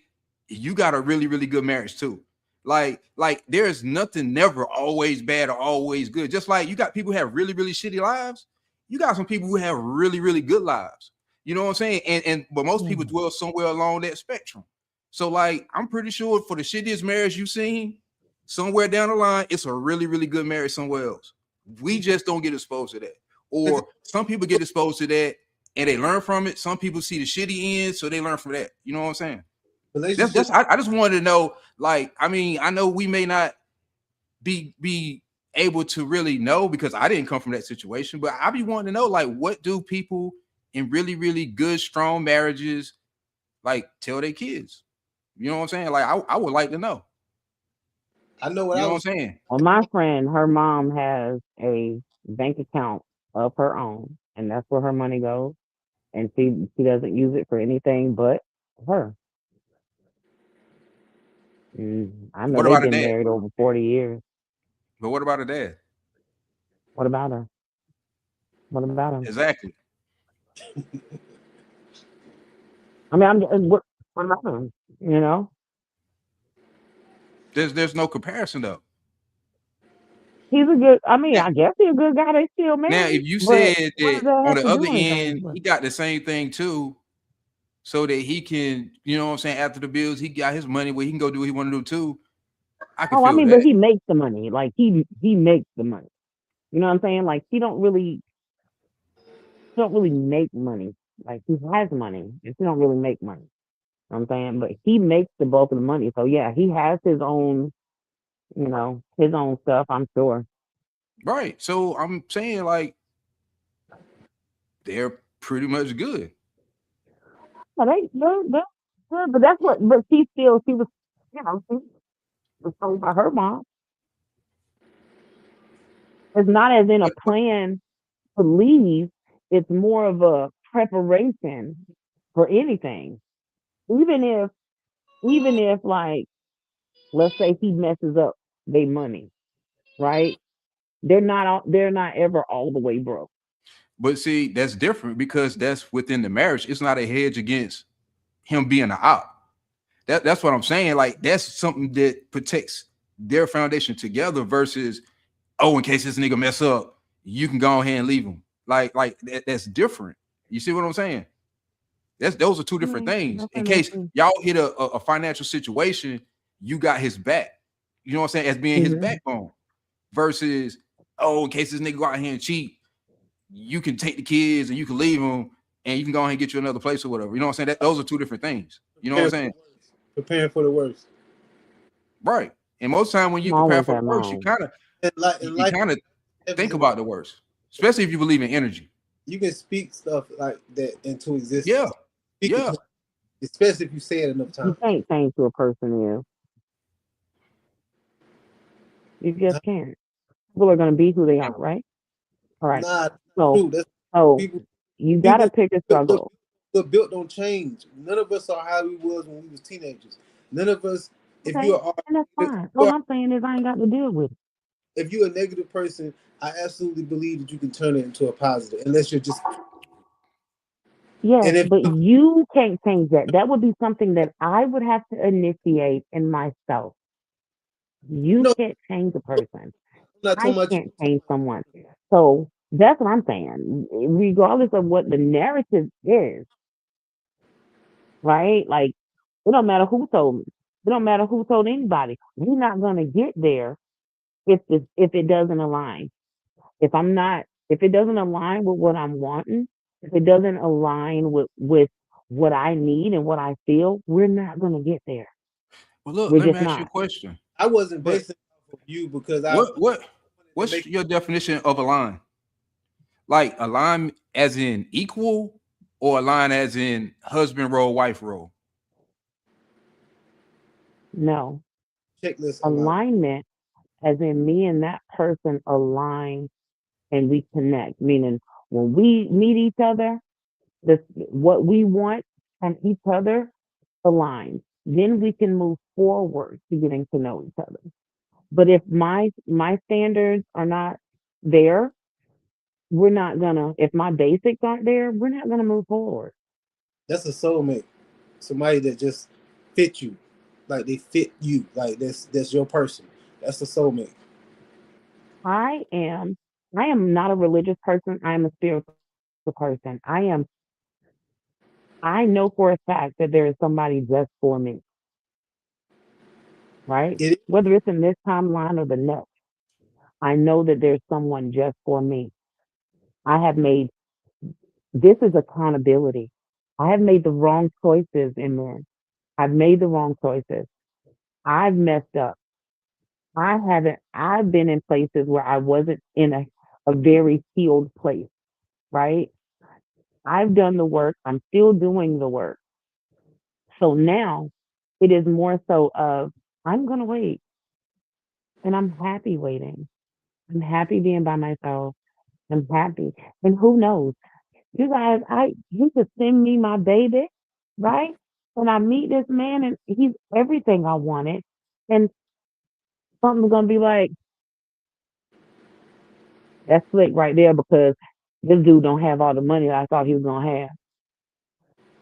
you got a really really good marriage too. Like there's nothing never always bad or always good. Just like you got people who have really really shitty lives, you got some people who have really really good lives. You know what I'm saying? But most people dwell somewhere along that spectrum. So like I'm pretty sure for the shittiest marriage you've seen, somewhere down the line, it's a really really good marriage somewhere else. We just don't get exposed to that. Or some people get exposed to that and they learn from it. Some people see the shitty end, so they learn from that. You know what I'm saying? Relationship. I just wanted to know, like, I mean, I know we may not be able to really know because I didn't come from that situation, but I be wanting to know, like, what do people in really, really good, strong marriages like tell their kids? You know what I'm saying? Like, I would like to know. I know what You I know what was. I'm saying? Well, my friend, her mom has a bank account of her own, and that's where her money goes. And she doesn't use it for anything but her. I know What they've about a been dad? married over 40 years. But what about a dad? What about her? What about him? Exactly. I mean, what about him? You know, There's no comparison though. he's a good. I mean, Now, I guess he's a good guy. They still now married, if you but said what does that that on have the to do other with anything? end, But he got the same thing too, so that he can, you know what I'm saying, after the bills, he got his money where he can go do what he want to do too. I can oh, I feel mean, but that. he makes the money. Like he makes the money. You know what I'm saying? Like he don't really make money. Like he has money, and he don't really make money. You know what I'm saying, but he makes the bulk of the money. So yeah, he has his own, his own stuff. I'm sure. Right. So I'm saying like they're pretty much good. But they good. But that's what. But she was, she was told by her mom. It's not as in a plan to leave. It's more of a preparation for anything. Even if, like, let's say he messes up their money, right? They're not ever all the way broke. But see, that's different because that's within the marriage. It's not a hedge against him being an op. That's what I'm saying. Like that's something that protects their foundation together versus, oh, in case this nigga mess up, you can go ahead and leave him. That's different. You see what I'm saying? Those are two I different mean, things. In case definitely. y'all hit a financial situation, you got his back. You know what I'm saying? As being his Hmm. backbone versus, oh, in case this nigga go out here and cheat, you can take the kids and you can leave them and you can go ahead and get you another place or whatever. You know what I'm saying? Those are two different things. You know what I'm saying? Preparing for the worst. Right. And most time when I'm you prepare always for the at worst, you home. kind of And like you kind of think about the worst, especially if you believe in energy. you can speak stuff like that into existence. Yeah. Speak Yeah. especially if you say it enough You times. can't change who a person is. You just can't. People are going to be who they are, right? All right. Nah, So, true. That's so people. you got to pick a struggle. The built don't change. None of us are how we was when we was teenagers. None of us. If Okay, you are, and that's fine. All I'm saying is I ain't got to deal with it. if you're a negative person, I absolutely believe that you can turn it into a positive, unless you're just. Yes, And if but you can't change that. That would be something that I would have to initiate in myself. You no, can't change a person. I'm not I talking about can't change someone. So that's what I'm saying. Regardless of what the narrative is, right? Like, it don't matter who told me. It don't matter who told anybody. We're not gonna get there if it doesn't align. If it doesn't align with what I'm wanting, if it doesn't align with what I need and what I feel, we're not gonna get there. Well, look, We're let me just ask you a not. question. I wasn't What basing it off of you because I what's make your definition of align? Like align as in equal or align as in husband role, wife role? No. Checklist alignment. Alignment, as in me and that person align and we connect, meaning when we meet each other, what we want from each other aligns. Then we can move forward to getting to know each other. But if my standards are not there, we're not gonna. If my basics aren't there, we're not gonna move forward. That's a soulmate. Somebody that just fit you. Like they fit you. Like that's your person. That's a soulmate. I am. I am not a religious person. I am a spiritual person. I know for a fact that there is somebody just for me, right? It Whether it's in this timeline or the next, I know that there's someone just for me. I have made this is accountability. I have made the wrong choices in men. I've made the wrong choices. I've messed up. I've been in places where I wasn't in a very healed place, right? I've done the work. I'm still doing the work. So now it is more so of, I'm going to wait and I'm happy waiting. I'm happy being by myself. I'm happy. And who knows? You guys, he could send me my baby, right? And I meet this man and he's everything I wanted. And something's gonna be like, that's slick right there because this dude don't have all the money I thought he was gonna have.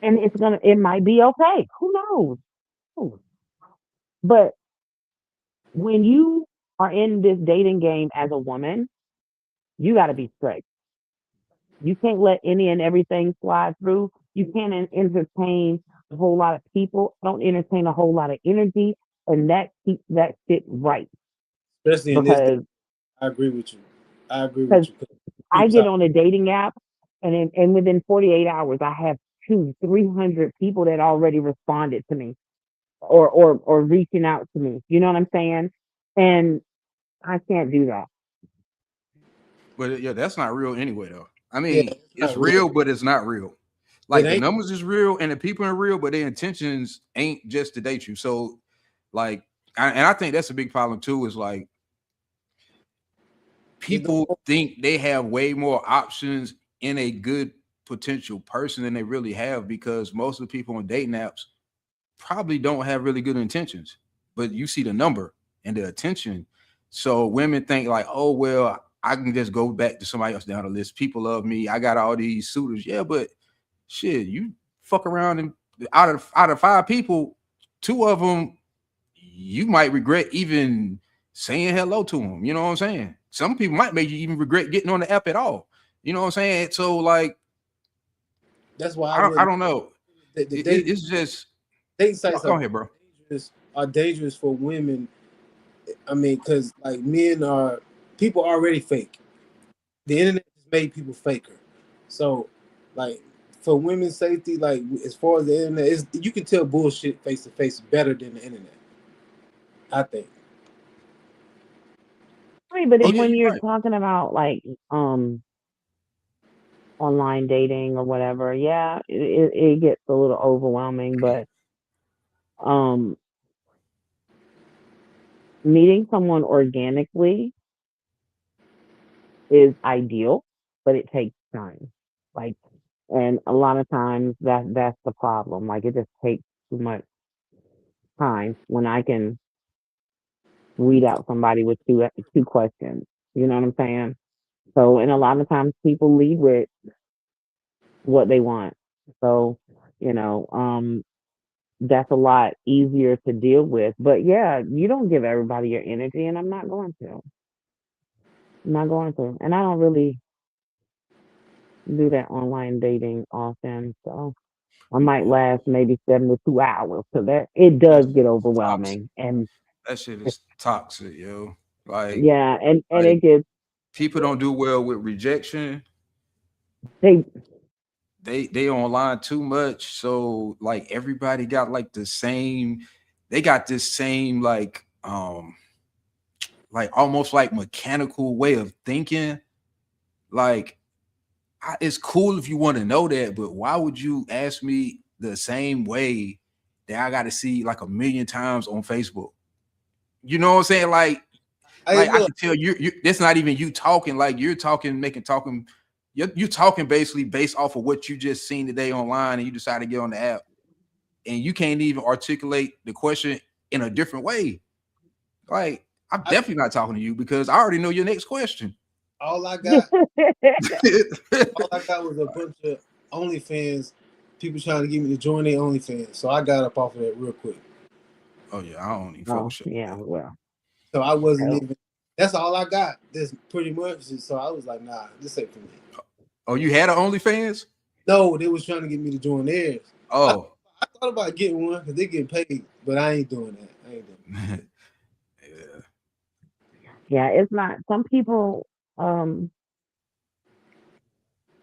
And it might be okay. Who knows? But when you are in this dating game as a woman, you gotta be straight. You can't let any and everything slide through. You can't entertain a whole lot of people. Don't entertain a whole lot of energy, and that keeps that shit right. especially in this day, Because I agree with you. I agree because with you. 'Cause it I keeps get out. on a dating app, and within 48 hours, I have 300 people that already responded to me or reaching out to me. You know what I'm saying? And I can't do that. But yeah, that's not real anyway, though. I Yeah, mean, it's it's not real. real, but it's not real. It Like the ain't. numbers is real and the people are real, but their intentions ain't just to date you. So, like, and I think that's a big problem too. Is like It's people no, think they have way more options in a good potential person than they really have because most of the people on dating apps probably don't have really good intentions. But you see the number and the attention. So women think like, oh well, I can just go back to somebody else down the list. People love me. I got all these suitors. Yeah, but shit, you fuck around and out of 5 people, 2 of them you might regret even saying hello to them. You know what I'm saying? Some people might make you even regret getting on the app at all. You know what I'm saying? So like, that's why I I wouldn't. don't know. The dating It's just sites go ahead, bro. are dangerous for women. I mean, because like men are people already fake. The internet has made people faker. So, like for women's safety, like as far as the internet, you can tell bullshit face to face better than the internet. I think. I mean, but Oh if yeah, when you're you're right. talking about like online dating or whatever, yeah, it gets a little overwhelming. But um, meeting someone organically is ideal, but it takes time. Like, and a lot of times that's the problem. Like, it just takes too much time when I can weed out somebody with two questions. You know what I'm saying? So, and a lot of times people lead with what they want. So, you know, that's a lot easier to deal with. But yeah, you don't give everybody your energy, and I'm not going to. I'm not going to. And I don't really do that online dating often. So I might Yeah, last maybe 72 hours. So that it does that's get toxic. overwhelming. And That shit is toxic, yo. Like, yeah, and like it gets people don't do well with rejection. they They online too much. So like everybody got like the same, they got this same like almost like mechanical way of thinking. Like it's cool if you want to know that, but why would you ask me the same way that I got to see like 1,000,000 times on Facebook. You know what I'm saying? Like Hey, I look, can tell you that's not even you talking. Like you're talking, you're talking basically based off of what you just seen today online, and you decide to get on the app, and you can't even articulate the question in a different way. Like I'm definitely not talking to you because I already know your next question. all I got was a bunch of OnlyFans people trying to get me to join their OnlyFans. So I got up off of that real quick. Oh yeah, I don't even fuck Oh, with shit. yeah, well. So I wasn't Hell. even. That's all I got. That's pretty much. So I was like, nah, this ain't for me. Oh, you had an OnlyFans? No, they was trying to get me to join theirs. Oh, I thought about getting one because they get paid, but I ain't doing that. I ain't doing that. yeah. Yeah, it's not. Some people are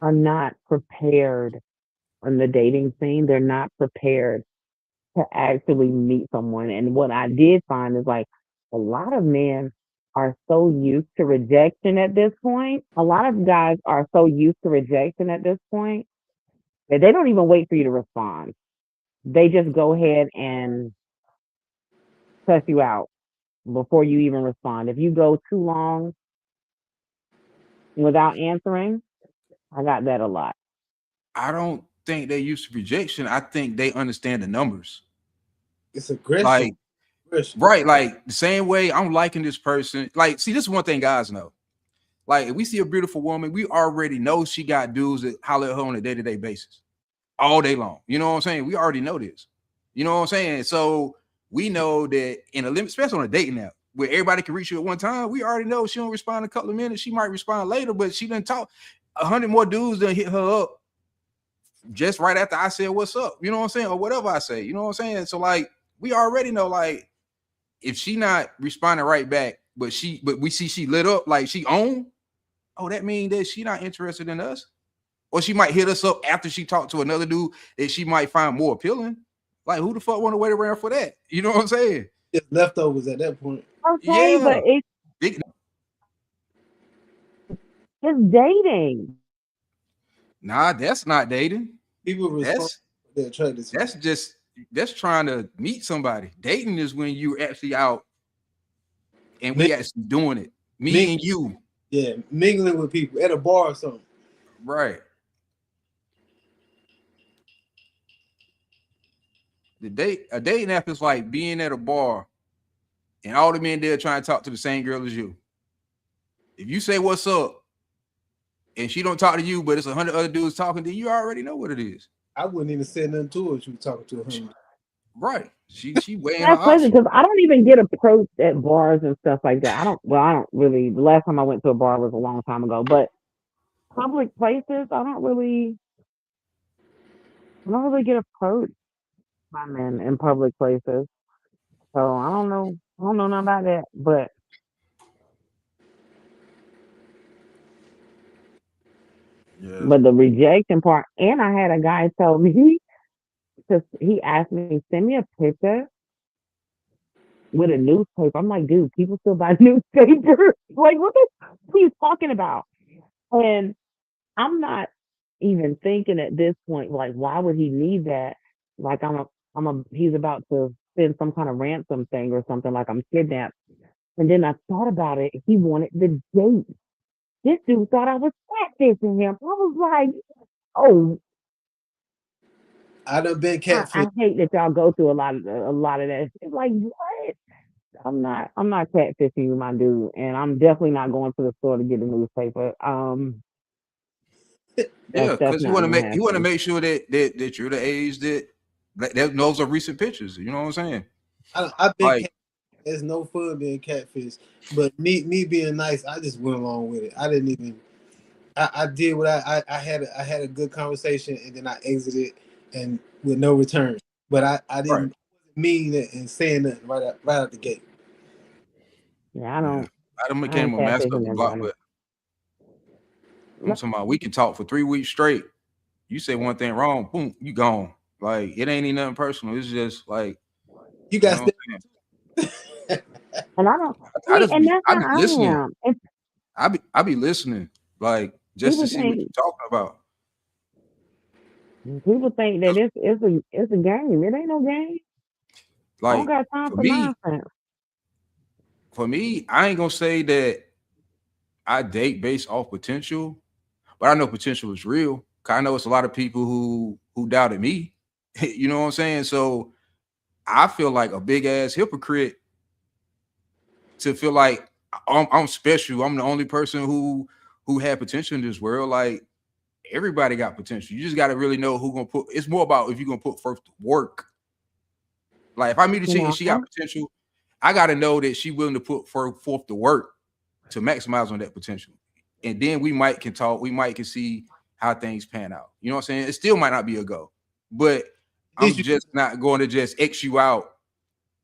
not prepared on the dating scene. They're not prepared to actually meet someone. And what I did find is like a lot of men are so used to rejection at this point. A lot of guys are so used to rejection at this point that they don't even wait for you to respond. They just go ahead and cuss you out before you even respond. If you go too long without answering, I got that a lot. I don't think they used to rejection. I think they understand the numbers. It's aggression. Like, right, like the same way I'm liking this person. Like, see, this is one thing guys know. Like, if we see a beautiful woman, we already know she got dudes that holler at her on a day-to-day basis all day long. You know what I'm saying? We already know this. You know what I'm saying? So we know that in a limit, especially on a dating app where everybody can reach you at one time, we already know she don't respond in a couple of minutes. She might respond later, but she didn't talk. 100 more dudes done hit her up just right after I said what's up, you know what I'm saying, or whatever I say, you know what I'm saying. So like we already know, like if she not responding right back, but we see she lit up, like she on, oh, that means that she not interested in us, or she might hit us up after she talked to another dude that she might find more appealing. Like who the fuck want to wait around for that? You know what I'm saying? It's leftovers at that point. Okay, Yeah. but it's dating. Nah, that's not dating. People respond. They're attracted to. That's trying to meet somebody. Dating is when you're actually out and we actually doing it. Me and you. Yeah, mingling with people at a bar or something. Right. A dating app is like being at a bar and all the men there trying to talk to the same girl as you. If you say what's up and she don't talk to you, but it's 100 other dudes talking to you, you already know what it is. I wouldn't even say nothing to her if she was talking to her. Right. She weighing That's her crazy options. because I don't even get approached at bars and stuff like that. I don't really. The last time I went to a bar was a long time ago, but public places, I don't really get approached by men in public places. So I don't know nothing about that. But Yeah. but the rejection part, and I had a guy tell me because he asked me, send me a picture with a newspaper. I'm like, dude, people still buy newspapers. Like, what are you talking about? And I'm not even thinking at this point, like, why would he need that? Like, he's about to spend some kind of ransom thing or something, like I'm kidnapped. And then I thought about it. He wanted the date. This dude thought I was catfishing him. I was like, oh, I done been catfish. I hate that y'all go through a lot of that. It's like, what? I'm not catfishing you, my dude, and I'm definitely not going to the store to get a newspaper. Yeah, because you want to happen. make sure that you're the age that those are recent pictures. You know what I'm saying? I've been there's no fun being catfish, but me being nice, I just went along with it. I didn't even. I did what I had a good conversation and then I exited and with no return. But I didn't mean it and saying nothing right out the gate. Yeah, I don't. I done became a master of the block, but I'm talking about we can talk for 3 weeks straight. You say one thing wrong, boom, you gone. Like it ain't even nothing personal. It's just like you guys. And I don't. And that's how I am. I be listening, like just to see what you're talking about. People think that it's a game. It ain't no game. I don't Like got time for for me, nonsense. I ain't gonna say that I date based off potential, but I know potential is real. 'Cause I know it's a lot of people who doubted me. You know what I'm saying? So I feel like a big ass hypocrite to feel like I'm special. I'm the only person who had potential in this world. Like everybody got potential. You just got to really know who gonna put. It's more about if you're gonna put forth the work. Like if I meet a You chick and know, she got potential, I got to know that she willing to put forth the work to maximize on that potential. And then we might can talk. We might can see how things pan out. You know what I'm saying? It still might not be a go, but At least I'm you, just not going to just X you out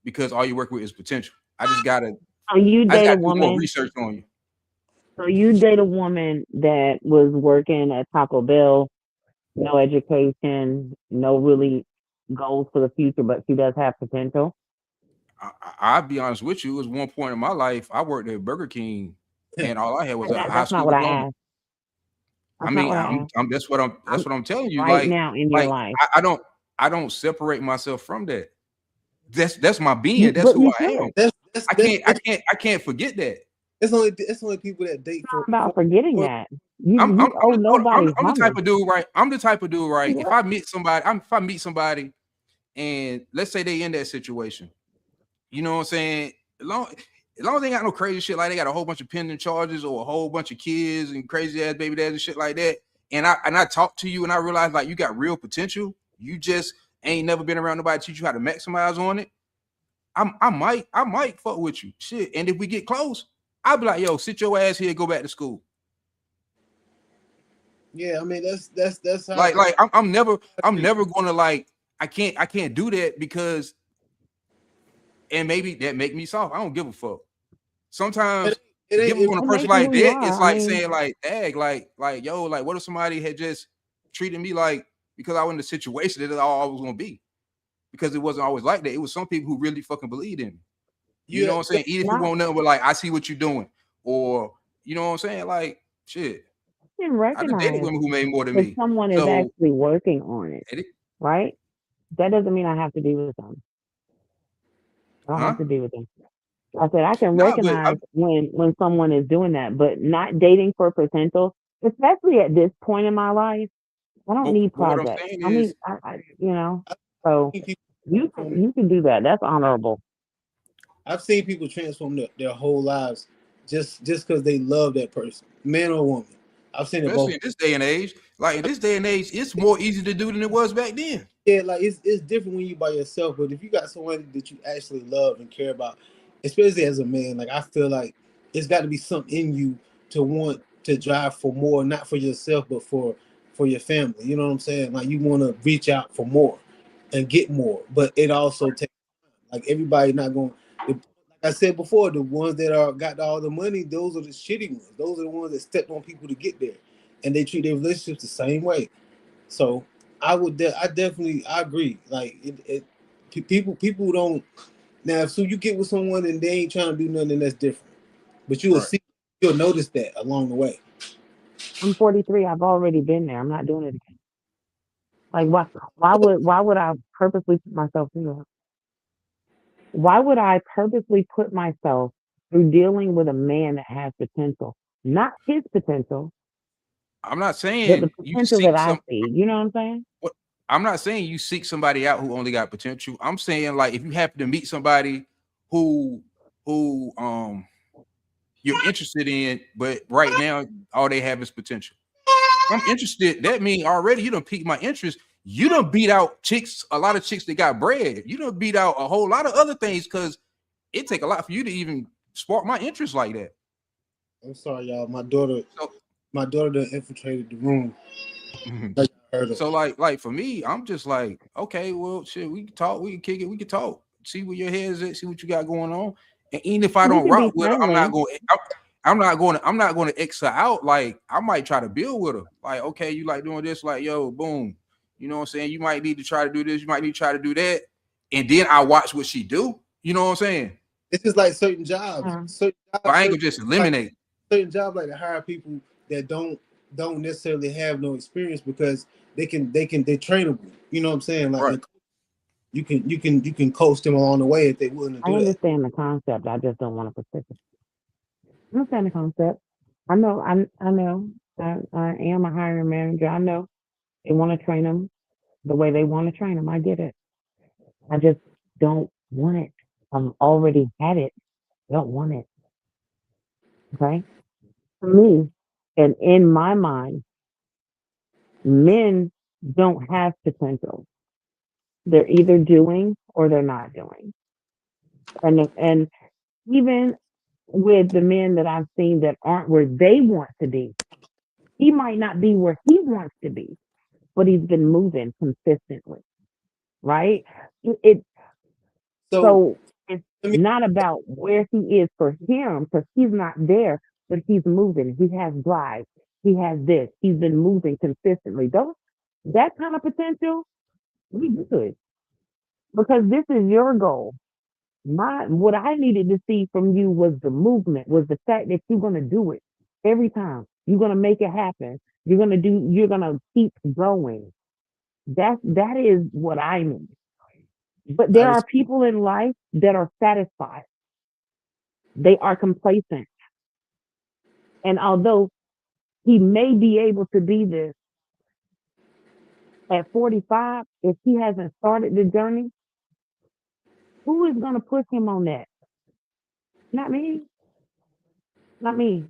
because all you work with is potential. I just gotta so you I just date a gotta do more woman. research on you. So you date a woman that was working at Taco Bell, no education, no really goals for the future, but she does have potential. I'll be honest with you. It was one point in my life I worked at Burger King, and all I had was a high That's not school what diploma. I asked. I That's not mean, what I asked. I'm that's what I'm I'm telling you. right now in your Like life. I don't separate myself from that. That's my being. You, That's but who you I am. should. I can't forget that. it's only people that date for, About forgetting for that. You owe nobody I'm the type money. of dude, right? I'm the type of dude, right? If What? I meet somebody, if I meet somebody, and let's say they in that situation, you know what I'm saying? As long as they got no crazy shit, like they got a whole bunch of pending charges or a whole bunch of kids and crazy ass baby dads and shit like that, and I talk to you and I realize like you got real potential. You just ain't never been around nobody to teach you how to maximize on it. I might fuck with you, shit. And if we get close, I'll be like, yo, sit your ass here, go back to school. yeah. I mean, that's how. Like I'm never gonna like I can't do that because and maybe that make me soft. I don't give a fuck. Sometimes It ain't. giving It, on a That person makes you like who you that, it's are. I like mean, saying like, dag, like yo, like what if somebody had just treated me like because I was in the situation that all I was gonna be. Because it wasn't always like that. It was some people who really fucking believed in me. You know what I'm saying? Even if you not want nothing but like, I see what you're doing, or you know what I'm saying? Like, shit. even I just dated recognize women who made more than if me. someone is So actually working on it, it, right? That doesn't mean I have to be with them. I don't huh? have to be with them. I said I can No, but recognize when someone is doing that, but not dating for potential, especially at this point in my life. I don't need but what I'm projects. saying I mean, is, you know, I've so seen people you can do that. That's honorable. I've seen people transform their whole lives just because they love that person, man or woman. I've seen it especially both. in this day and age, like in this day and age, it's more easy to do than it was back then. Yeah, like it's different when you by yourself, but if you got someone that you actually love and care about, especially as a man, like I feel like it's got to be something in you to want to drive for more, not for yourself, but for your family. You know what I'm saying? Like you want to reach out for more and get more, but it also takes like everybody not going. Like I said before, the ones that are got all the money, those are the shitty ones. Those are the ones that stepped on people to get there, and they treat their relationships the same way. So I definitely, I agree. Like people don't now. So you get with someone and they ain't trying to do nothing, that's different. But Right. you'll notice that along the way. I'm 43. I've already been there. I'm not doing it again. Like why would I purposely put myself through that? Why would I purposely put myself through dealing with a man that has potential? Not his potential, I'm not but the saying you potential that seek I some. see. You know what I'm saying? What I'm not saying you seek somebody out who only got potential. I'm saying like if you happen to meet somebody who who you're interested in, but right now all they have is potential. I'm interested. That means already you done piqued my interest. You done beat out chicks, a lot of chicks that got bread. You done beat out a whole lot of other things because it take a lot for you to even spark my interest like that. I'm sorry, y'all. So, My daughter done infiltrated the room. mhm. Like I heard her. So like for me, I'm just like, okay, well, shit, we can talk, we can kick it, we can talk, see where your head is at, see what you got going on. And even if I We don't can be rock with her, friendly. I'm not going to X her out. Like I might try to build with her. Like, okay, you like doing this, like, yo, boom. You know what I'm saying? You might need to try to do this, you might need to try to do that. And then I watch what she do. You know what I'm saying? It's just like certain jobs, Uh, But I ain't gonna just eliminate. certain jobs like to hire people that don't necessarily have no experience because they're trainable. You know what I'm saying? Right. you can coach them along the way if they're willing to I do that. understand the concept. I just don't want to participate. I understand the concept. I know. I know. I am a hiring manager. I know they want to train them the way they want to train them. I get it. I just don't want it. I've already had it. Don't want it. Okay. For me, and in my mind, men don't have potential. They're either doing or they're not doing. And even with the men that I've seen that aren't where they want to be, he might not be where he wants to be, but he's been moving consistently, right? It So so it's let me not about where he is for him because he's not there, but he's moving. He has drive. He has this. He's been moving consistently. Those that kind of potential, we good because this is your goal. My what I needed to see from you was the movement, was the fact that you're gonna do it every time. You're gonna make it happen. You're gonna keep going. That is what I need. But I there res- are people in life that are satisfied. They are complacent. And although he may be able to be this at 45, if he hasn't started the journey, who is gonna push him on that? Not me. Not me.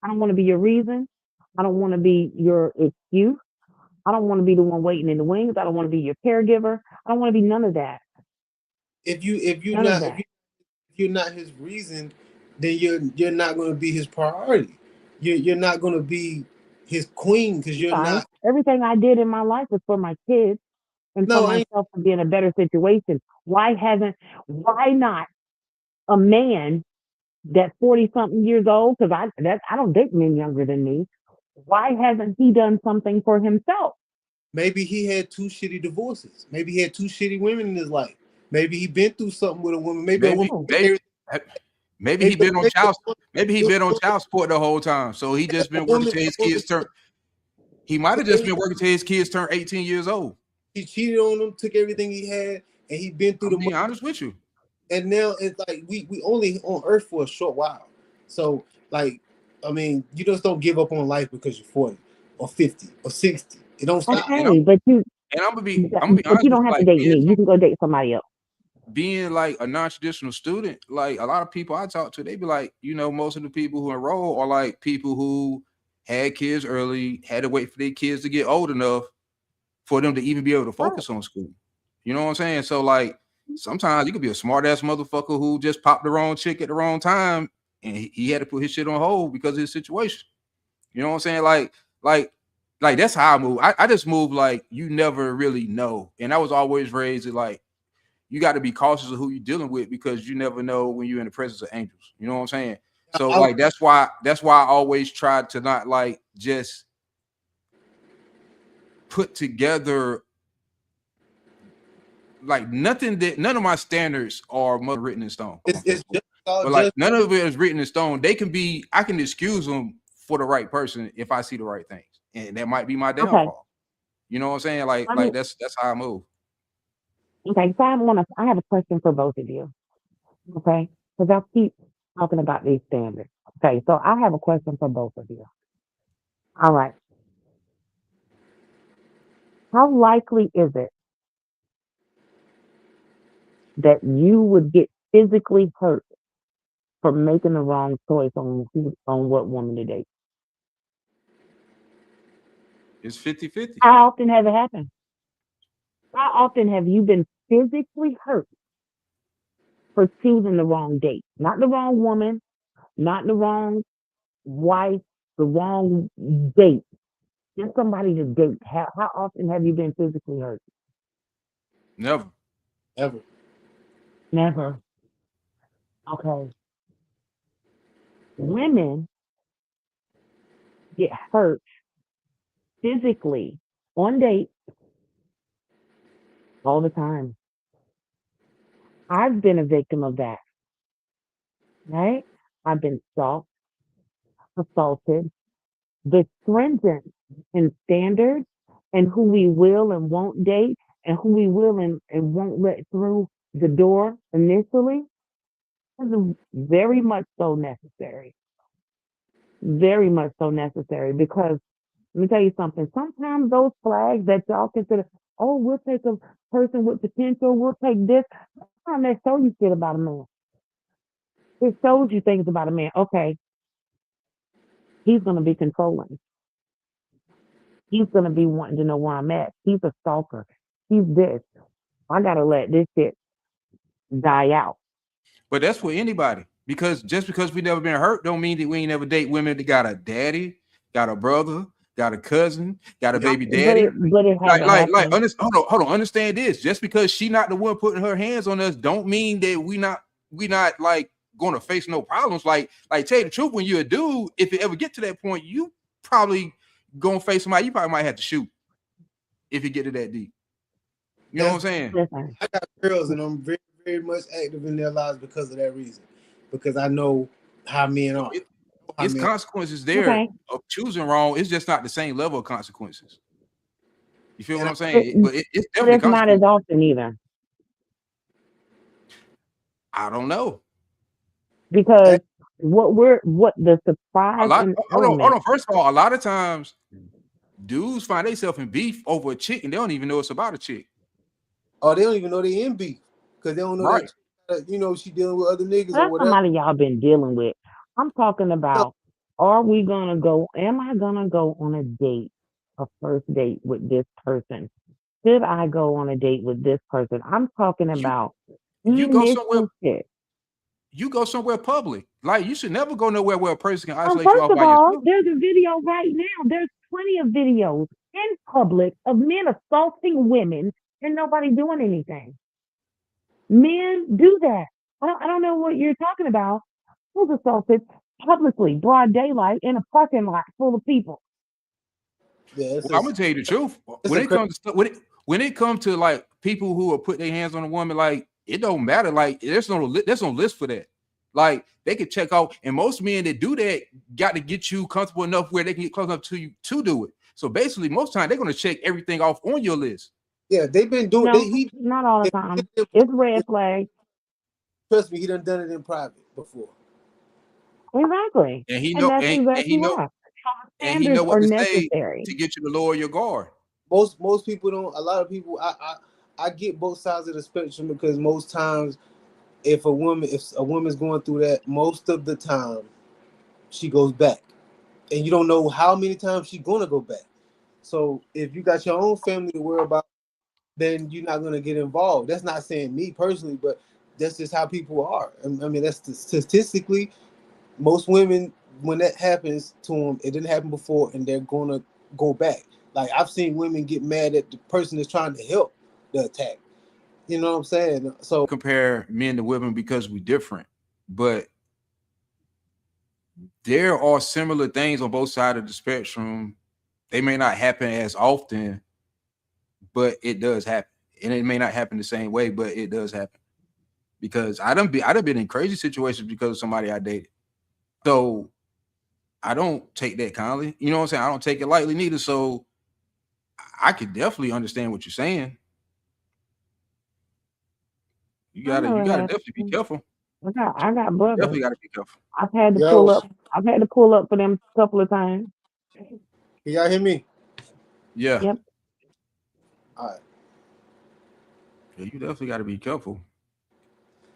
I don't want to be your reason. I don't want to be your excuse. I don't want to be the one waiting in the wings. I don't want to be your caregiver. I don't want to be none of that. if you None of not that. if you're not his reason, then you're not going to be his priority. You're not going to be his queen because you're Fine. not. Everything I did in my life was for my kids and for No, I ain't. myself to be in a better situation. Why not a man that's 40 something years old? Because I don't date men younger than me. Why hasn't he done something for himself? Maybe he had two shitty divorces. Maybe he had two shitty women in his life. Maybe he been through something with a woman. Maybe a woman Maybe, No. took maybe, everything. maybe he Maybe, been on maybe child. Maybe he been on child support the whole time. So he just a been working woman, till a his woman kids turn. He might have took just everything. been working till his kids turn 18 years old. He cheated on him, took everything he had, and he been through I'm the being honest with you. and now it's like we only on earth for a short while. So like, I mean, you just don't give up on life because you're 40 or 50 or 60. It don't stop. And I'm Okay, but I'm gonna be you honest with don't you. have to Like date me. You can go date somebody else. being like a non-traditional student, like a lot of people I talk to, they be like, most of the people who enroll are like people who had kids early, had to wait for their kids to get old enough for them to even be able to Right. focus on school. You know what I'm saying? So like sometimes you could be a smart ass motherfucker who just popped the wrong chick at the wrong time and he had to put his shit on hold because of his situation. You know what I'm saying? Like that's how I move. I just move like you never really know. And I was always raised like you got to be cautious of who you're dealing with because you never know when you're in the presence of angels. You know what I'm saying? So I, like that's why I always try to not like just put together like none of my standards are written in stone. it's just all But like just none of it is written in stone. I can excuse them for the right person if I see the right things. And that might be my Okay. downfall. You know what I'm saying? Like Let me like that's how I move. okay, so I have a question for both of you. Okay. Because I keep talking about these standards. Okay, so I have a question for both of you. All right. How likely is it that you would get physically hurt for making the wrong choice on what woman to date? It's 50-50. How often has it happened? How often have you been physically hurt for choosing the wrong date? Not the wrong woman, not the wrong wife, the wrong date. Just somebody to date. How often have you been physically hurt? Never. ever. Never. Okay. Women get hurt physically on dates all the time. I've been a victim of that, right? I've been stalked, assaulted, the stringent in standards and who we will and won't date and who we will and won't let through the door initially is very much so necessary. Very much so necessary because let me tell you something. Sometimes those flags that y'all consider, oh, we'll take a person with potential, we'll take this. Sometimes they show you shit about a man. It shows you things about a man. Okay, he's gonna be controlling. He's gonna be wanting to know where I'm at. He's a stalker. He's this. I gotta let this shit die out. But that's for anybody, because just because we never been hurt don't mean that we ain't never date women that got a daddy, got a brother, got a cousin, got a baby daddy. But it hasn't happened. Hold on, understand this. Just because she not the one putting her hands on us, don't mean that we not like gonna face no problems. Like tell you the truth, when you're a dude, if you ever get to that point, you probably gonna face somebody you probably might have to shoot if you get to that deep. You know what I'm saying? Listen, I got girls, and I'm very, very much active in their lives because of that reason. Because I know how men are. It's consequences there okay. of choosing wrong. It's just not the same level of consequences. You feel what I'm saying? But it's But definitely it's not as consequences. often either. I don't know. Because what the A surprise lot. and Hold element. on. First of all, a lot of times dudes find themselves in beef over a chick and they don't even know it's about a chick. Or they don't even know they in beef because they don't know Right. that she dealing with other niggas or That's whatever. somebody y'all been dealing with. I'm talking about, am I gonna go on a date, a first date with this person? Should I go on a date with this person? I'm talking about You go somewhere. initial shit. You go somewhere public. Like you should never go nowhere where a person can isolate you First all of by all, yourself. there's a video right now. There's plenty of videos in public of men assaulting women and nobody doing anything. Men do that. I don't know what you're talking about. Who's assaulted publicly, broad daylight, in a parking lot full of people? Yeah, Well, I'm gonna tell you the truth. When it comes to like people who are put their hands on a woman, like it don't matter. Like there's no list for that. Like they could check out, and most men that do that got to get you comfortable enough where they can get close enough to you to do it. So basically, most time they're gonna check everything off on your list. Yeah, they've been doing. No, not all the time. It's red flag. Trust me, he done it in private before. Exactly. And he And know, that's and exactly he know, why. and he Standards know what are to say necessary. to get you to lower your guard. Most people don't. A lot of people. I get both sides of the spectrum because most times, if a woman's going through that, most of the time, she goes back, and you don't know how many times she's gonna go back. So if you got your own family to worry about, then you're not gonna get involved. That's not saying me personally, but that's just how people are. I mean, that's statistically, most women, when that happens to them, it didn't happen before, and they're gonna go back. Like I've seen women get mad at the person that's trying to help the attack. You know what I'm saying? So Compare men to women because we're different, but there are similar things on both sides of the spectrum. They may not happen as often, but it does happen, and it may not happen the same way, but it does happen. Because I done been in crazy situations because of somebody I dated. So I don't take that kindly. You know what I'm saying? I don't take it lightly neither. So I could definitely understand what you're saying. You gotta definitely be careful. I got brothers. Definitely gotta be careful. I've had to pull up for them a couple of times. Can y'all hear me? Yeah. Yep. All right. Yeah, you definitely gotta be careful.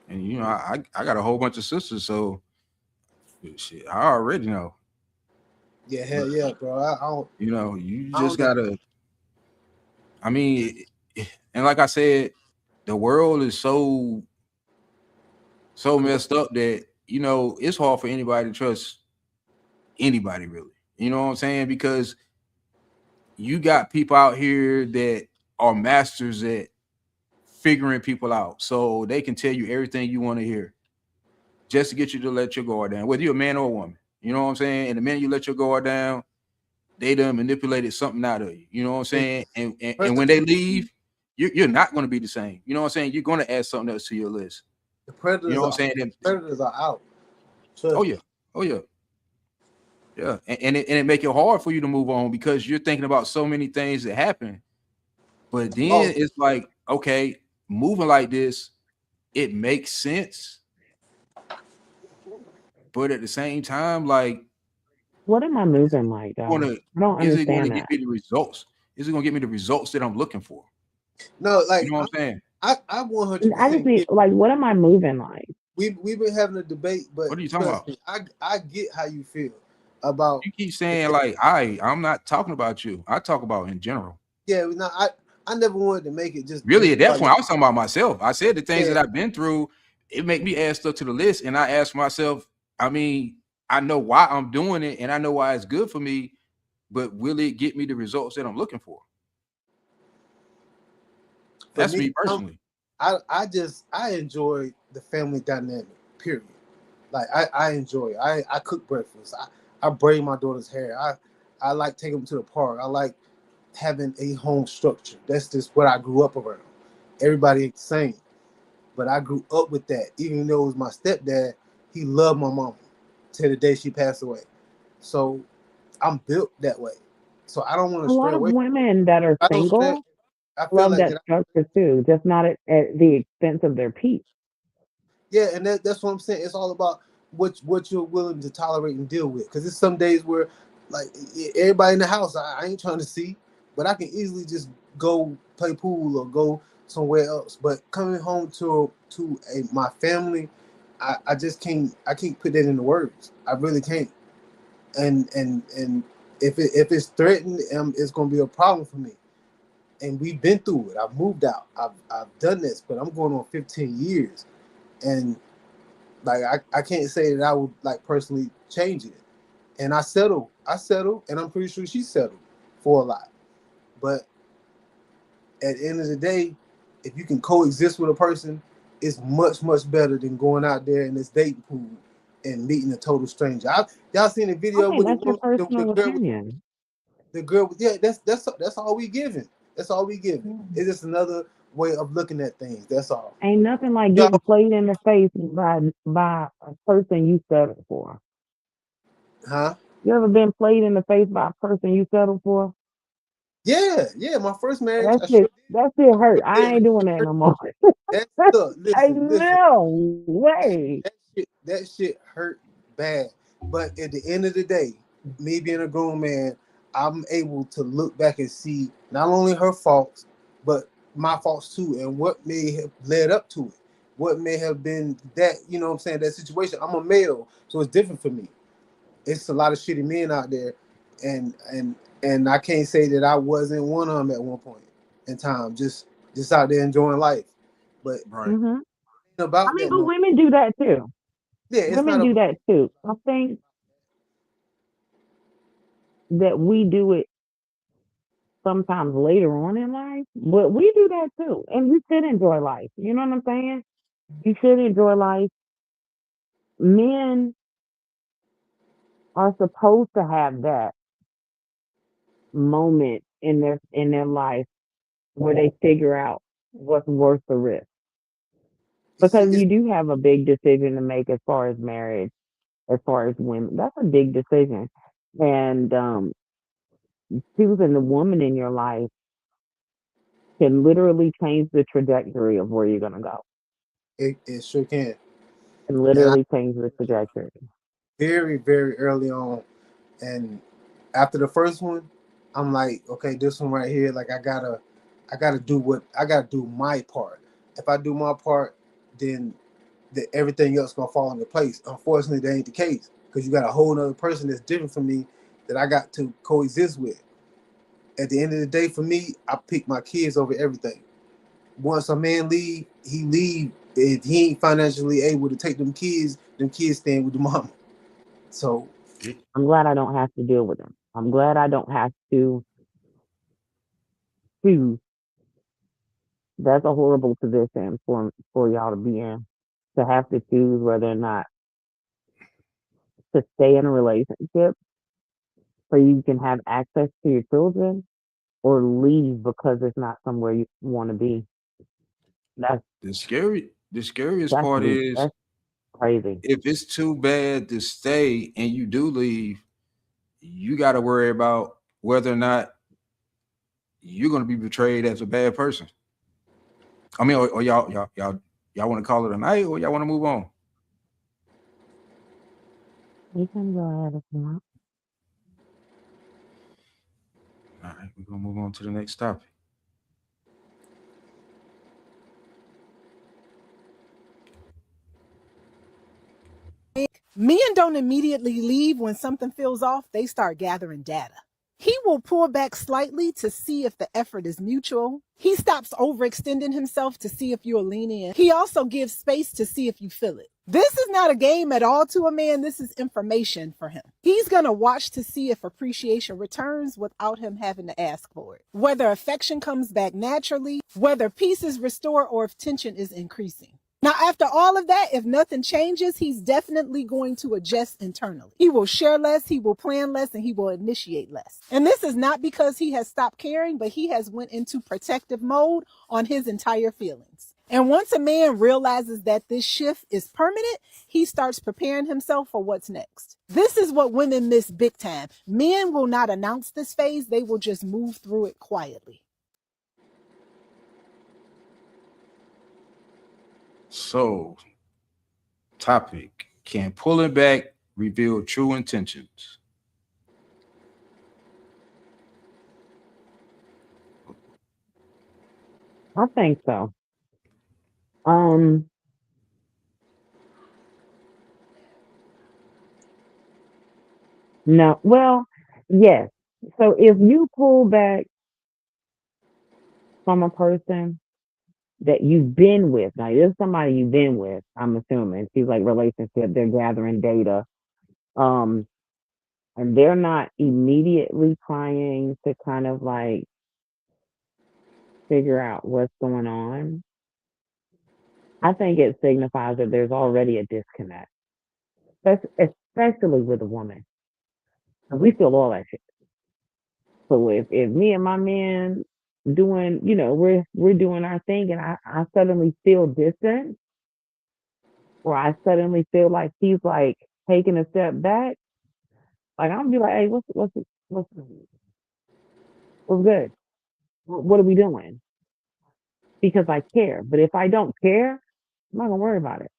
And you know, I got a whole bunch of sisters, so shit, I already know. Yeah, hell yeah, bro. I don't. You know, you just gotta. I mean, and like I said, the world is so messed up that you know it's hard for anybody to trust anybody, really. You know what I'm saying? Because you got people out here that are masters at figuring people out, so they can tell you everything you want to hear, just to get you to let your guard down, whether you're a man or a woman. You know what I'm saying? And the minute you let your guard down, they done manipulated something out of you. You know what I'm saying? And when they leave, you're not going to be the same. You know what I'm saying? You're going to add something else to your list. The predators, you know what I'm saying? The predators are out. Oh yeah. Yeah. And it make it hard for you to move on because you're thinking about so many things that happen But then Oh, it's like, okay, moving like this, it makes sense. But at the same time, like, What am I moving like, though? gonna I don't is it going to understand get that. me the results? Is it going to get me the results that I'm looking for? no, You like know what I'm saying? I I just 100% need, get. like, what am I moving like? We've been having a debate, but What are you talking trust about? me, I get how you feel about. You keep saying like I'm not talking about you. I talk about in general. Yeah, no, I never wanted to make it just Really, at that about point, I was talking about myself. I said the things yeah. that I've been through, it make me add stuff to the list, and I ask myself, I mean, I know why I'm doing it, and I know why it's good for me, but will it get me the results that I'm looking for? For That's me, me personally. I enjoy the family dynamic. Period. Like I enjoy it. I cook breakfast. I braid my daughter's hair. I like taking them to the park. I like having a home structure. That's just what I grew up around. Everybody ain't the same, but I grew up with that. Even though it was my stepdad, he loved my mama till the day she passed away. So I'm built that way. So I don't want to A stray lot of away. women that are I don't stray. single I feel love like that that. structure too, just not at the expense of their peace. Yeah, and that's what I'm saying. It's all about what you're willing to tolerate and deal with. Because there's some days where, like, everybody in the house, I ain't trying to see, but I can easily just go play pool or go somewhere else. But coming home my family, I just can't. I can't put that into words. I really can't. And if it's threatened, it's gonna be a problem for me. And we've been through it. I've moved out. I've done this, but I'm going on 15 years, and like I can't say that I would like personally change it. And I settled, and I'm pretty sure she settled for a lot. But at the end of the day, if you can coexist with a person, it's much better than going out there in this dating pool and meeting a total stranger. Y'all seen the video Okay, with the that's your woman, the personal girl, opinion. the girl. Yeah, that's all we giving. That's all we giving. Mm. It's just another way of looking at things. That's all. Ain't nothing like Y'all, getting played in the face by a person you settled for. huh? You ever been played in the face by a person you settled for? Yeah. My first marriage, That I sure shit, that shit hurt. did. I ain't doing that no more. That look, Ain't listen. no way. That shit hurt bad. But at the end of the day, me being a grown man, I'm able to look back and see not only her faults, but my faults too, and what may have led up to it. What may have been that, you know what I'm saying, that situation. I'm a male, so it's different for me. It's a lot of shitty men out there, and and I can't say that I wasn't one of them at one point in time, just out there enjoying life. But Right. Hmm. I about mean, that, but no, women do that too. yeah, it's Women not do about. that too. I think that we do it sometimes later on in life, but we do that too. And you should enjoy life. You know what I'm saying? You should enjoy life. Men are supposed to have that moment in their life where they figure out what's worth the risk. See, Because you do have a big decision to make as far as marriage, as far as women. That's a big decision. And choosing the woman in your life can literally change the trajectory of where you're gonna go. it sure can. Can And I literally change the trajectory. very early on, and after the first one, I'm like, okay, this one right here, like I gotta do my part. If I do my part, then everything else gonna fall into place. Unfortunately, that ain't the case because you got a whole other person that's different from me that I got to coexist with. At the end of the day, for me, I pick my kids over everything. Once a man leave, he leave. If he ain't financially able to take them kids staying with the mama. So I'm glad I don't have to deal with them. I'm glad I don't have to choose. That's a horrible position for y'all to be in. To have to choose whether or not to stay in a relationship so you can have access to your children or leave because it's not somewhere you want to be. That's The scariest part weak. is That's crazy. if it's too bad to stay and you do leave, you got to worry about whether or not you're gonna be betrayed as a bad person. I mean, or y'all want to call it a night, or y'all want to move on? You can go ahead if you want. All right, we're gonna move on to the next topic. Men don't immediately leave when something feels off. They start gathering data. He will pull back slightly to see if the effort is mutual. He stops overextending himself to see if you'll lean in. He also gives space to see if you feel it. This is not a game at all to a man. This is information for him. He's going to watch to see if appreciation returns without him having to ask for it. Whether affection comes back naturally, whether peace is restored, or if tension is increasing. Now, after all of that, if nothing changes, he's definitely going to adjust internally. He will share less, he will plan less, and he will initiate less. And this is not because he has stopped caring, but he has went into protective mode on his entire feelings. And once a man realizes that this shift is permanent, he starts preparing himself for what's next. This is what women miss big time. Men will not announce this phase, they will just move through it quietly. So, topic: can pulling back reveal true intentions? I think so. Um, no, well, yes. So if you pull back from a person that you've been with, now there's somebody you've been with, I'm assuming. She's like relationship, they're gathering data. Um, and they're not immediately trying to kind of like figure out what's going on. I think it signifies that there's already a disconnect, especially with a woman. And we feel all that shit. So if me and my man doing, we're doing our thing and I suddenly feel distant or I suddenly feel like he's like taking a step back, like I'm gonna be like, hey, what's good? What are we doing? Because I care. But if I don't care, I'm not gonna worry about it.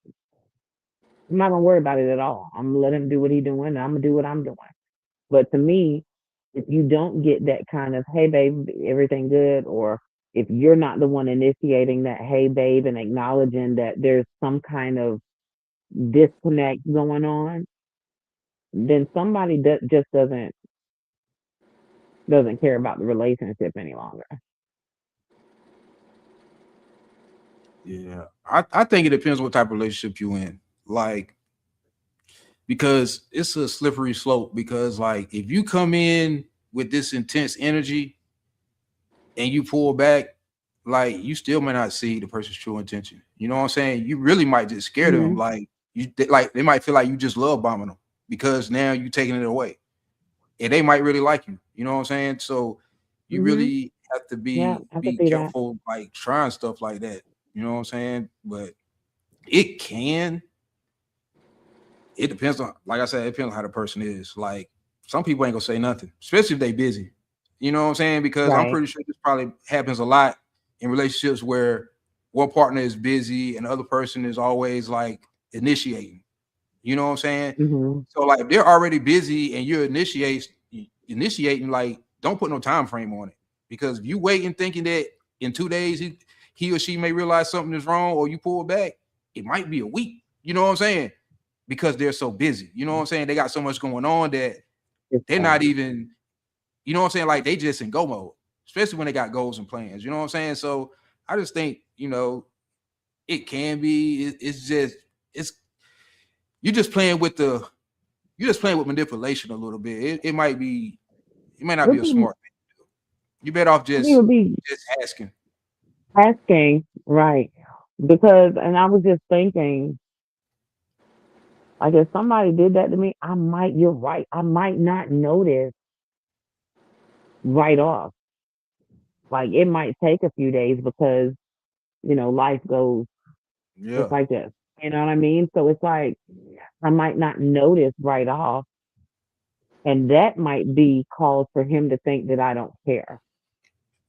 I'm not gonna worry about it at all. I'm gonna let him do what he's doing and I'm gonna do what I'm doing. But to me, if you don't get that kind of, hey, babe, everything good, or if you're not the one initiating that, hey, babe, and acknowledging that there's some kind of disconnect going on, then somebody just doesn't care about the relationship any longer. Yeah, I think it depends what type of relationship you in. Like, because it's a slippery slope. Because like if you come in with this intense energy and you pull back, like you still may not see the person's true intention. You know what I'm saying? You really might just scare them. Hmm. Like like they might feel like you just love bombing them because now you taking it away, and they might really like you. You know what I'm saying? So you Hmm. really have to Yeah, be I could be see that. careful, like trying stuff like that. You know what I'm saying? But it can. It depends on, like I said, it depends on how the person is. Like some people ain't gonna say nothing, especially if they busy. You know what I'm saying? Because I'm Right. pretty sure this probably happens a lot in relationships where one partner is busy and the other person is always like initiating. You know what I'm saying? Hmm. So like if they're already busy and you're initiating, like don't put no time frame on it. Because if you waiting thinking that in 2 days he or she may realize something is wrong or you pull back, it might be a week. You know what I'm saying? Because they're so busy. You know what I'm saying? They got so much going on that It's they're not that. even, you know what I'm saying? Like they just in go mode, especially when they got goals and plans. You know what I'm saying? So I just think, it can be, it's just, it's, you're just playing with manipulation a little bit. It might be, it might not It be a would be, smart thing. You better off it would be just asking. asking, right? Because, and I was just thinking, like if somebody did that to me, you're right, I might not notice right off. Like it might take a few days because, life goes just Yeah. like this. You know what I mean? So it's like I might not notice right off. And that might be cause for him to think that I don't care.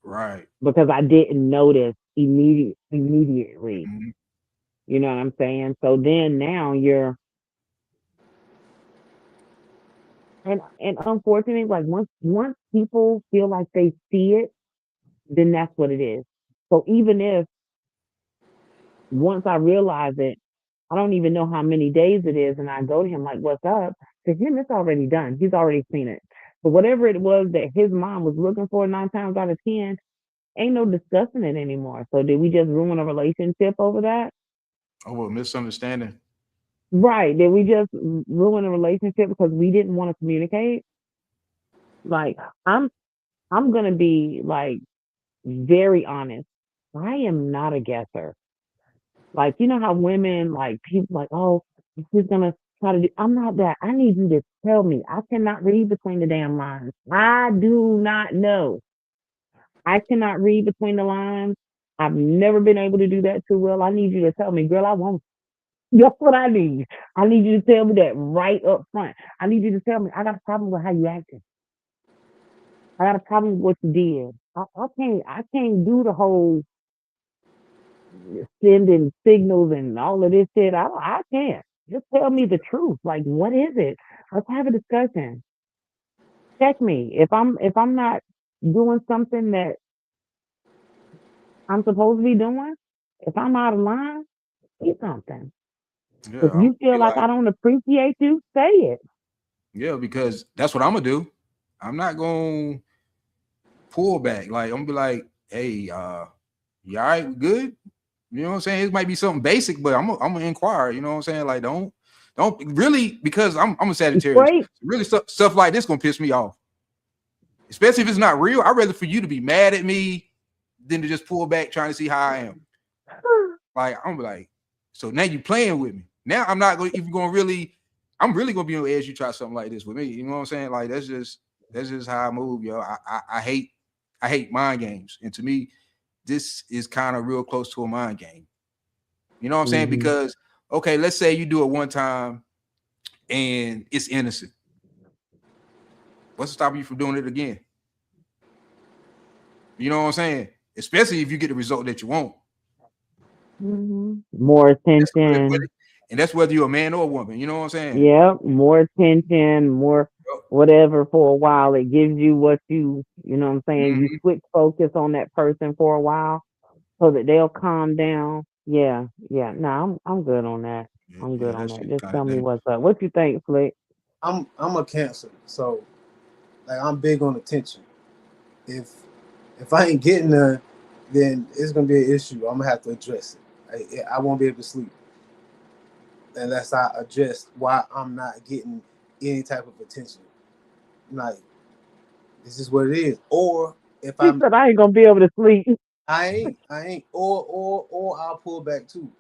Right. because I didn't notice immediately. Mhm. You know what I'm saying? So then now you're and unfortunately, like once people feel like they see it, then that's what it is. So even if once I realize it, I don't even know how many days it is, and I go to him like, "What's up?" To him, it's already done. He's already seen it. But whatever it was that his mom was looking for 9 times out of 10, ain't no discussing it anymore. So did we just ruin a relationship over that? Over a misunderstanding. Right. Did we just ruin a relationship because we didn't want to communicate? Like I'm I'm gonna be like very honest. I am not a guesser. Like, you know how women, like people like, oh, she's gonna try to do I'm not that. I need you to tell me. I cannot read between the damn lines. I do not know. I cannot read between the lines. I've never been able to do that too well. I need you to tell me, girl, I won't. That's what I need. I need you to tell me that right up front. I need you to tell me I got a problem with how you acting. I got a problem with what you did. I can't do the whole sending signals and all of this shit. I can't. Just tell me the truth. Like, what is it? Let's have a discussion. Check me. If I'm not doing something that I'm supposed to be doing, if I'm out of line, say something. Yeah, If I'm you gonna feel be like like, I don't appreciate you, say it. yeah, because that's what I'm gonna do. I'm not gonna pull back. Like I'm gonna be like, hey, you all right, good? You know what I'm saying? It might be something basic, but I'm gonna inquire. You know what I'm saying? Like don't really because I'm a Sagittarius. Straight. Really stuff like this gonna piss me off, especially if it's not real. I'd rather for you to be mad at me than to just pull back trying to see how I am. Like I'm like, so now you playing with me. Now I'm not going even going to really. I'm really gonna be on the edge. You try something like this with me. You know what I'm saying? Like that's just how I move, yo. I hate mind games, and to me, this is kind of real close to a mind game. You know what I'm saying? Hmm. Because okay, let's say you do it one time and it's innocent. What's to stop you from doing it again? You know what I'm saying? Especially if you get the result that you want. Hmm. More That's attention. and that's whether you're a man or a woman. You know what I'm saying? Yep. More attention. More whatever for a while. It gives you what you know what I'm saying? You Mhm. switch focus on that person for a while so that they'll calm down. Yeah. Yeah. No, I'm good on that. Yeah, I'm good yeah, on that that. shit Just kind tell of me dangerous. what's up. What you think, Slick? I'm a Cancer, so like I'm big on attention. If if I ain't getting none, then it's gonna be an issue. I'm gonna have to address it. I won't be able to sleep unless I address why I'm not getting any type of attention. Like this is what it is. Or if He said I ain't gonna be able to sleep. I ain't, or I'll pull back too.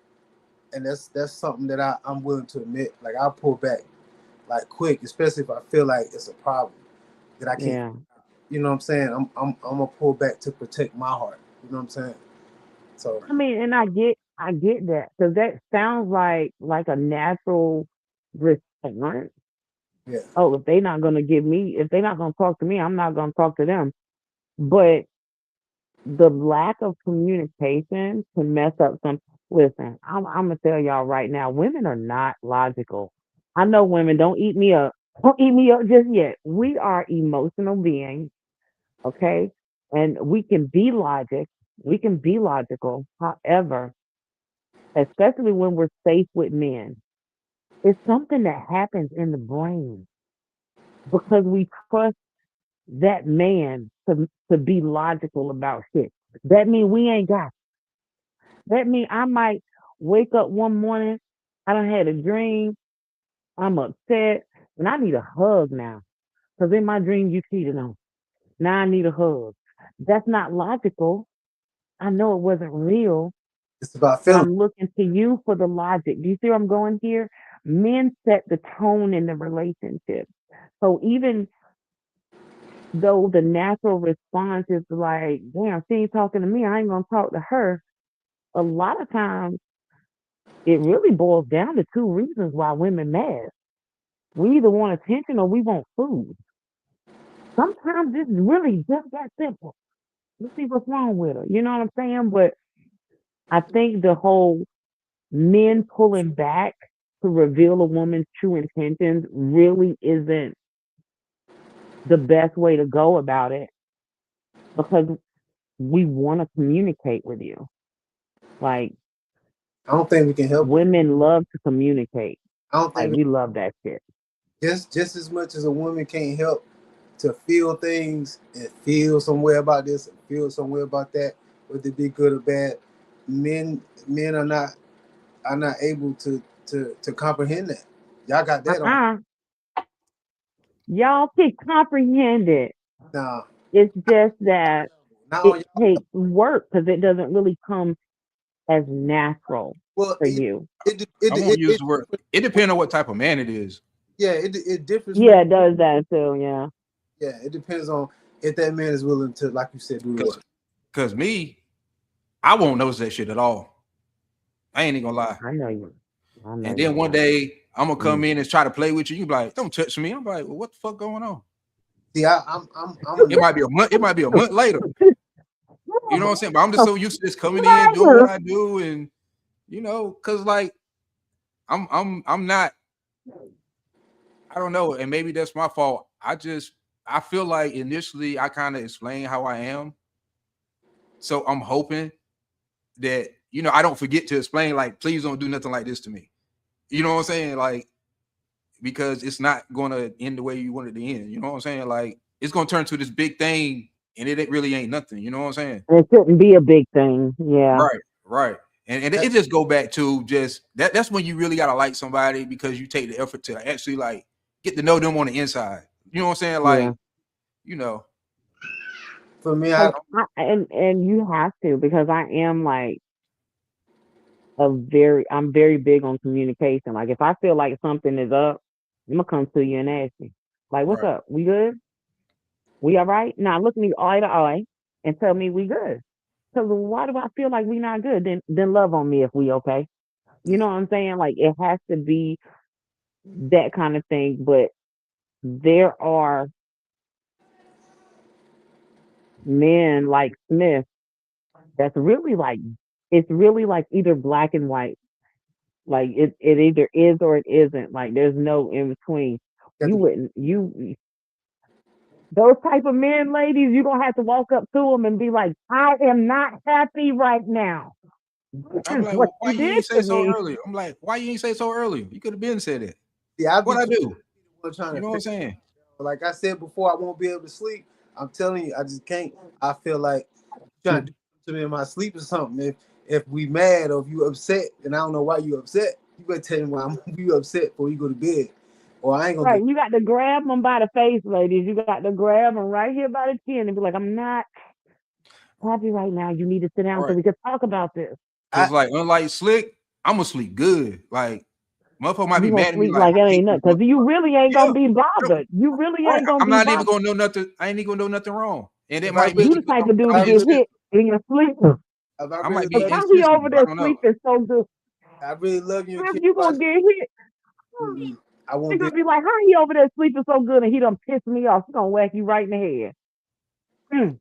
And that's something that I'm willing to admit. Like I'll pull back like quick, especially if I feel like it's a problem that I can't. Yeah. You know what I'm saying? I'm gonna pull back to protect my heart. You know what I'm saying? So I mean, and I get that because that sounds like a natural response. yeah, Oh, if they're not gonna talk to me, I'm not gonna talk to them. But the lack of communication can mess up some. Listen, I'm gonna tell y'all right now, women are not logical. I know women. Don't eat me up. Don't eat me up just yet. We are emotional beings, okay, and we can be logic. We can be logical. However, especially when we're safe with men, it's something that happens in the brain because we trust that man to be logical about shit. That mean we ain't got. That mean I might wake up one morning, I done had a dream, I'm upset, and I need a hug now. Because in my dream you cheated on. Now I need a hug. That's not logical. I know it wasn't real, it's about but feeling. I'm looking to you for the logic. Do you see where I'm going here? Men set the tone in the relationship. So even though the natural response is like, damn, she ain't talking to me, I ain't gonna talk to her. A lot of times it really boils down to two reasons why women mad. We either want attention or we want food. Sometimes it's really just that simple. Let's see what's wrong with her. You know what I'm saying? But I think the whole men pulling back to reveal a woman's true intentions really isn't the best way to go about it because we want to communicate with you. Like I don't think we can help it. women love to communicate. I don't Like think we love that shit. just as much as a woman can't help to feel things and feel somewhere about this and feel somewhere about that, whether it be good or bad, men are not able to comprehend that. Y'all got that on. Y'all can comprehend it. Nah, It's just that not on it y'all. takes work because it doesn't really come as natural Well, for you. I won't use the word. It depends on what type of man it is. Yeah, it differs. Yeah, it does that too. Yeah. Yeah, it depends on if that man is willing to, like you said, do the work. Cause me, I won't notice that shit at all. I ain't even gonna lie. I know you. And then one day I'm gonna come in and try to play with you. You be like, "Don't touch me." I'm like, "Well, what the fuck going on?" See, I'm It might be a month. It might be a month later. You know what I'm saying? But I'm just so used to just coming in, doing what I do, and cause like I'm not. I don't know, and maybe that's my fault. I feel like initially I kind of explained how I am, so I'm hoping that I don't forget to explain. Like, please don't do nothing like this to me. You know what I'm saying? Like, because it's not going to end the way you want it to end. You know what I'm saying? Like, it's going to turn to this big thing, and it really ain't nothing. You know what I'm saying? It shouldn't be a big thing. Yeah. Right. And it just go back to just that's when you really gotta like somebody because you take the effort to actually like get to know them on the inside. You know what I'm saying? Like, For me, and you have to because I am like I'm very big on communication. Like if I feel like something is up, I'm gonna come to you and ask you, like, what's up? We good? We all right? Now look me eye to eye and tell me we good. Because why do I feel like we not good? Then love on me if we okay. You know what I'm saying? Like it has to be that kind of thing. But there are men like Smith that's really like it's really like either black and white. Like it either is or it isn't. Like there's no in between. Those type of men, ladies, you're gonna have to walk up to them and be like, I am not happy right now. I'm like, well, why you ain't say so early? I'm like, why you ain't say so early? You could have been said it. Yeah, what I do? You know what I'm saying? Like I said before, I won't be able to sleep. I'm telling you, I just can't. I feel like trying to do to me in my sleep or something. If we mad or if you upset and I don't know why you upset, you better tell me why I'm you upset before you go to bed. Or I ain't gonna. Right, you got to grab them by the face, ladies. You got to grab them right here by the chin and be like, I'm not happy right now. You need to sit down so we can talk about this. Cause like unlike Slick, I'm gonna sleep good. Like motherfucker might be mad at me like it ain't nothing because you really ain't gonna be bothered. You really ain't gonna I'm be not bothered. even gonna know nothing. I ain't even gonna know nothing wrong. And it might be you the type of dude to get hit in your sleep. I might be how he over there sleeping so good. I really love you. How you gonna get hit? I won't gonna be like, how he over there sleeping so good and he done pissed me off? He gonna whack you right in the head.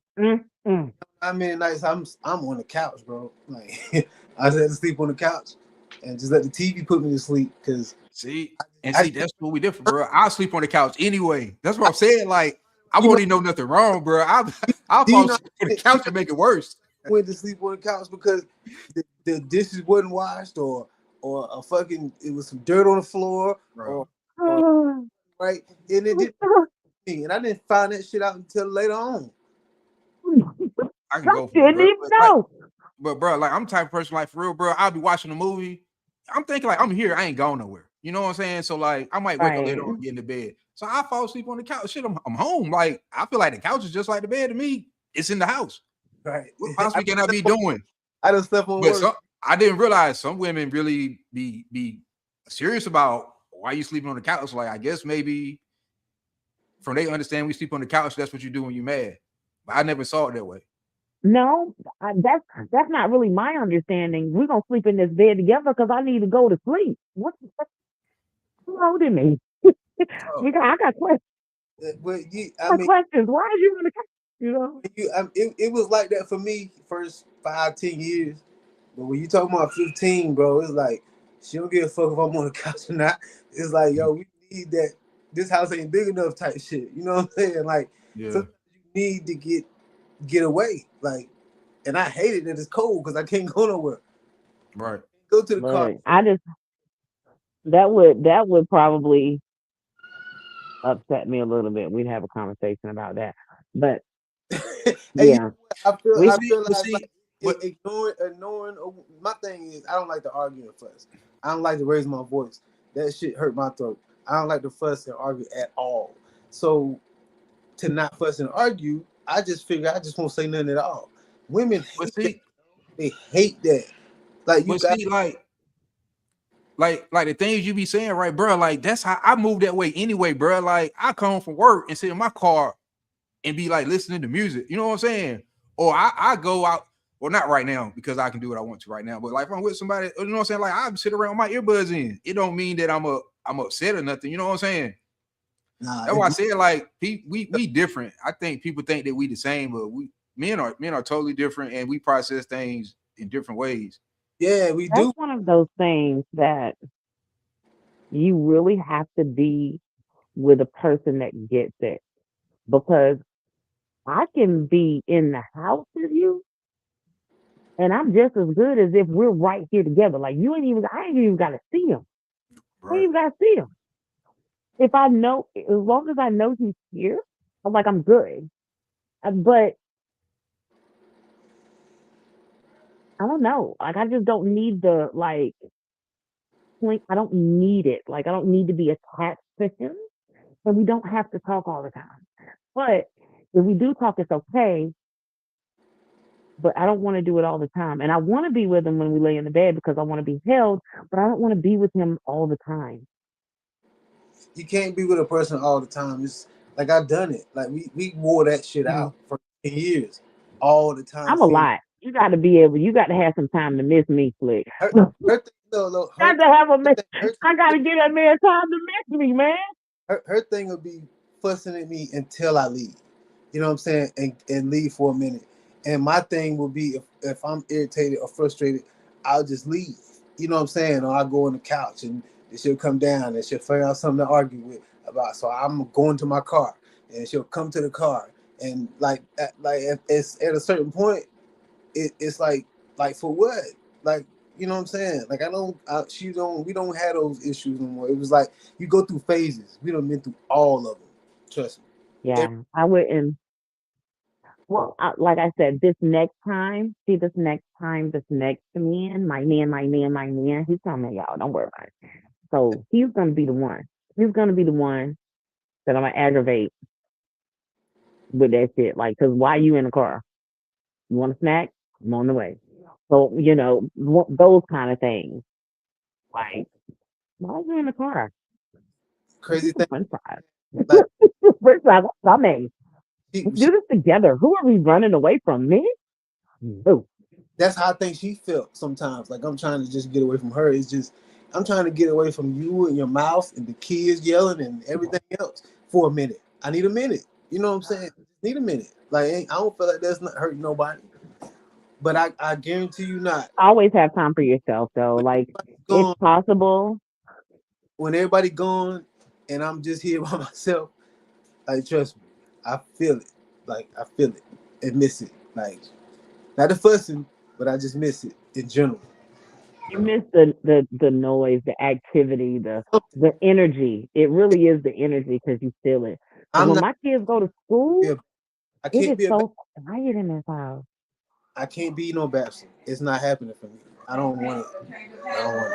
How many nights I'm on the couch, bro? Like I just had to sleep on the couch and just let the TV put me to sleep. Cause see, that's what we different, bro. I'll sleep on the couch anyway. That's what I'm saying. Like I won't even know nothing wrong, bro. I'll fall asleep on the couch and make it worse. I went to sleep on the couch because the dishes wasn't washed or a fucking it was some dirt on the floor or right, and it did me, and I didn't find that shit out until later on. I can go for it, bro. But bro, like I'm the type of person like for real, bro. I'll be watching a movie. I'm thinking like I'm here. I ain't going nowhere. You know what I'm saying? So like I might wake up later on and get into bed. So I fall asleep on the couch. Shit, I'm home. Like I feel like the couch is just like the bed to me. It's in the house. Right. What possibly can I be doing? I just slept on work. I didn't realize some women really be serious about why you sleeping on the couch. Like I guess maybe from they understand we sleep on the couch. That's what you do when you mad. But I never saw it that way. No, that's not really my understanding. We're gonna sleep in this bed together because I need to go to sleep. What's holding me? I got questions. But questions. Why are you on the couch? You know? It was like that for me first 5, 10 years. But when you talking about 15, bro, it's like she don't give a fuck if I'm on the couch or not. It's like, yo, we need that. This house ain't big enough type shit. You know what I'm saying? Like Yeah. sometimes you need to get away. Like, and I hate it that it's cold because I can't go nowhere. Right. Go to the car. But I just that would probably upset me a little bit. We'd have a conversation about that. But Hey, you yeah, know what? we I feel But like see, but ignoring. My thing is, I don't like to argue and fuss. I don't like to raise my voice. That shit hurt my throat. I don't like to fuss and argue at all. So to not fuss and argue, I just figure I just won't say nothing at all. Women but hate that. see, They hate that. Like you but got see, like the things you be saying, right, bro? Like that's how I move that way anyway, bro. Like I come from work and sit in my car and be like listening to music. You know what I'm saying? Or I go out. Well, not right now because I can do what I want to right now. But like if I'm with somebody, you know what I'm saying? Like I sit around with my earbuds in. It don't mean that I'm upset or nothing. You know what I'm saying? nah. That's why I said like we different. I think people think that we the same, but we men are totally different, and we process things in different ways. Yeah, we that's do. one of those things that you really have to be with a person that gets it. Because I can be in the house with you and I'm just as good as if we're right here together. Like I ain't even gotta see him. I ain't Right. even gotta see him. If I know, as long as I know he's here, I'm like, I'm good. But I don't know. Like, I just don't need the, like, I don't need it. Like, I don't need to be attached to him. And we don't have to talk all the time. But if we do talk, it's okay. But I don't want to do it all the time. And I want to be with him when we lay in the bed because I want to be held, but I don't want to be with him all the time. You can't be with a person all the time. It's like I've done it. Like we wore that shit Mhm. out for 10 years, all the time. I'm a Seeing lot. You got to have some time to miss me, Slick. her, got her thing, no, to have a man. her, I got to give that man time to miss me, man. her thing would be fussing at me until I leave. You know what I'm saying? And leave for a minute. And my thing would be if I'm irritated or frustrated, I'll just leave. You know what I'm saying? Or I'll go on the couch and she'll come down and she'll figure out something to argue with about. So I'm going to my car and she'll come to the car. And it's at a certain point, it's like for what? Like, you know what I'm saying? Like we don't have those issues no more. It was like you go through phases. We don't been through all of them. Trust me. Yeah, I wouldn't. Well, like I said, this next man, he's coming, y'all. Don't worry about it. So he's going to be the one. He's going to be the one that I'm going to aggravate with that shit. Like, because why you in the car? You want a snack? I'm on the way. So, those kind of things. Like, why are you in the car? Get Crazy some thing, french fries. like French fries, stomach. Let's she, do this together. Who are we running away from? Me? No. that's how I think she felt sometimes. Like I'm trying to just get away from her. It's just I'm trying to get away from you and your mouth and the kids yelling and everything else for a minute. I need a minute. You know what I'm saying? Need a minute. Like I don't feel like that's not hurting nobody. But I guarantee you not. Always have time for yourself, though. When Like, everybody's it's gone, possible. when everybody gone, and I'm just here by myself, like trust me, I feel it. Like I feel it and miss it. Like not the fussing, but I just miss it in general. You miss the noise, the activity, the energy. It really is the energy because you feel it. Because I'm when not. my kids go to school, I it can't is be a. so quiet in this house. I can't be no bastard. It's not happening for me. I don't want it. I don't want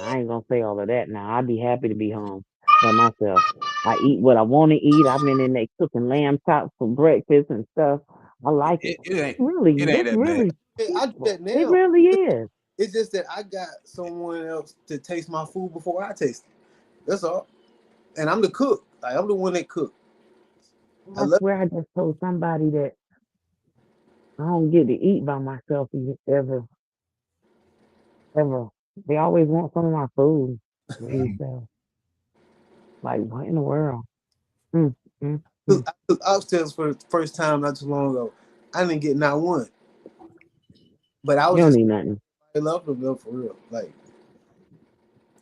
I ain't gonna say all of that now. I'd be happy to be home by myself. I eat what I want to eat. I've been in there cooking lamb chops for breakfast and stuff. I like it. It, it ain't it ain't It's that bad. really it. I do peaceful. that It now. really is. It's just that I got someone else to taste my food before I taste it. That's all. And I'm the cook. Like, I'm the one that cook. I I love. swear I just told somebody that I don't get to eat by myself ever, ever. They always want some of my food. Themselves. Like, what in the world? Mm, mm. I took oxtails for the first time not too long ago. I didn't get not one, but I You was don't just need nothing. in love with them though, for real. Like,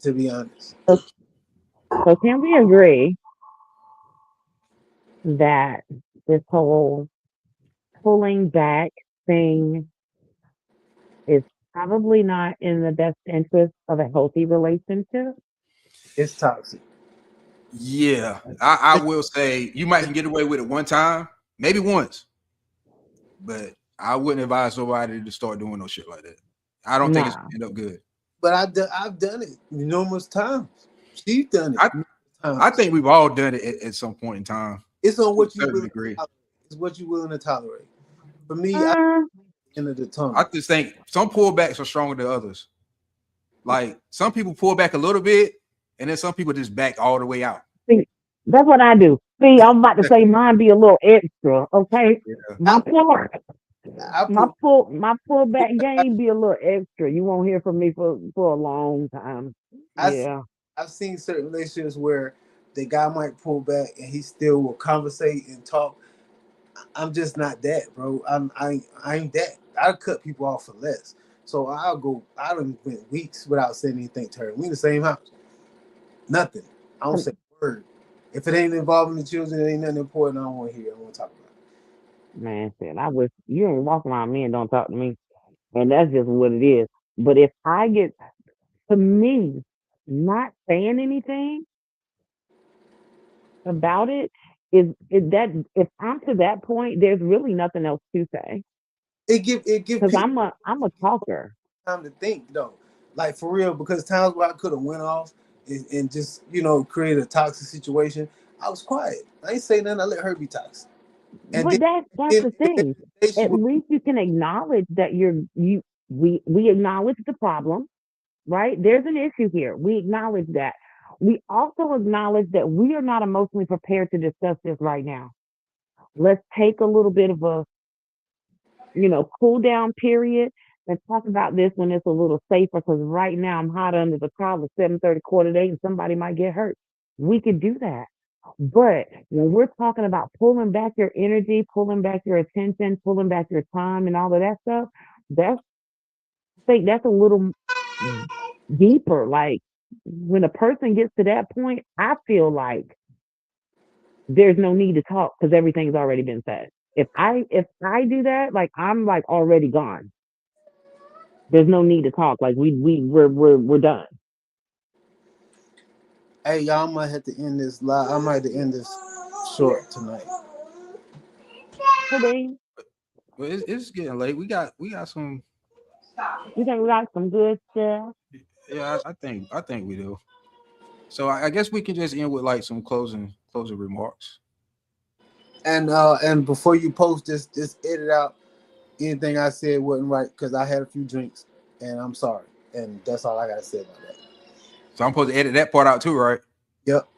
to be honest, So, so can we agree that this whole pulling back thing is probably not in the best interest of a healthy relationship? it's toxic. Yeah, I will say you might can get away with it one time, maybe once, but I wouldn't advise somebody to start doing no shit like that. I don't think it's Nah. gonna end up good. But I've done it numerous times. She's done it I numerous I times. think we've all done it at some point in time It's on to a what you certain willing to degree. tolerate. It's what you willing to tolerate. For me, I Uh, end of the tunnel. I just think some pullbacks are stronger than others. Like some people pull back a little bit, and then some people just back all the way out. see, that's what I do. See, I'm about to say mine be a little extra, okay? Yeah. My pull, I put my pullback game be a little extra. You won't hear from me for a long time. I see, Yeah. I've seen certain relationships where the guy might pull back and he still will conversate and talk. I'm just not that, bro. I ain't that. I cut people off for less. So I'll go. I done went weeks without saying anything to her. We in the same house. Nothing. I don't say a word. If it ain't involving the children, it ain't nothing important. I don't want to hear. I don't want to talk about it. Man, said I wish you don't walk around me and don't talk to me. And that's just what it is. But if I get to me not saying anything about it is that if I'm to that point, there's really nothing else to say. It give Because people I'm a talker. time to think though, like for real. Because times where I could have went off and just create a toxic situation, I was quiet. I ain't say nothing. I let her be toxic, and But that's then the thing. she At would, least you can acknowledge that we acknowledge the problem, right? There's an issue here. We acknowledge that. We also acknowledge that we are not emotionally prepared to discuss this right now. Let's take a little bit of a, cool down period and talk about this when it's a little safer because right now I'm hot under the collar, 7:30, quarter to 8, and somebody might get hurt. We could do that. But when we're talking about pulling back your energy, pulling back your attention, pulling back your time and all of that stuff, that's I think that's a little deeper. Like when a person gets to that point, I feel like there's no need to talk because everything's already been said. If I do that, like I'm like already gone. There's no need to talk. Like we're done. hey y'all, I might have to end this live. I might have to end this short tonight. So then Well, it's getting late. We got some. we think we got some good stuff. Yeah, I think we do. So I guess we can just end with like some closing remarks. And before you post this, just edit out anything I said wasn't right because I had a few drinks and I'm sorry. And that's all I gotta say about that. So I'm supposed to edit that part out too, right? Yep.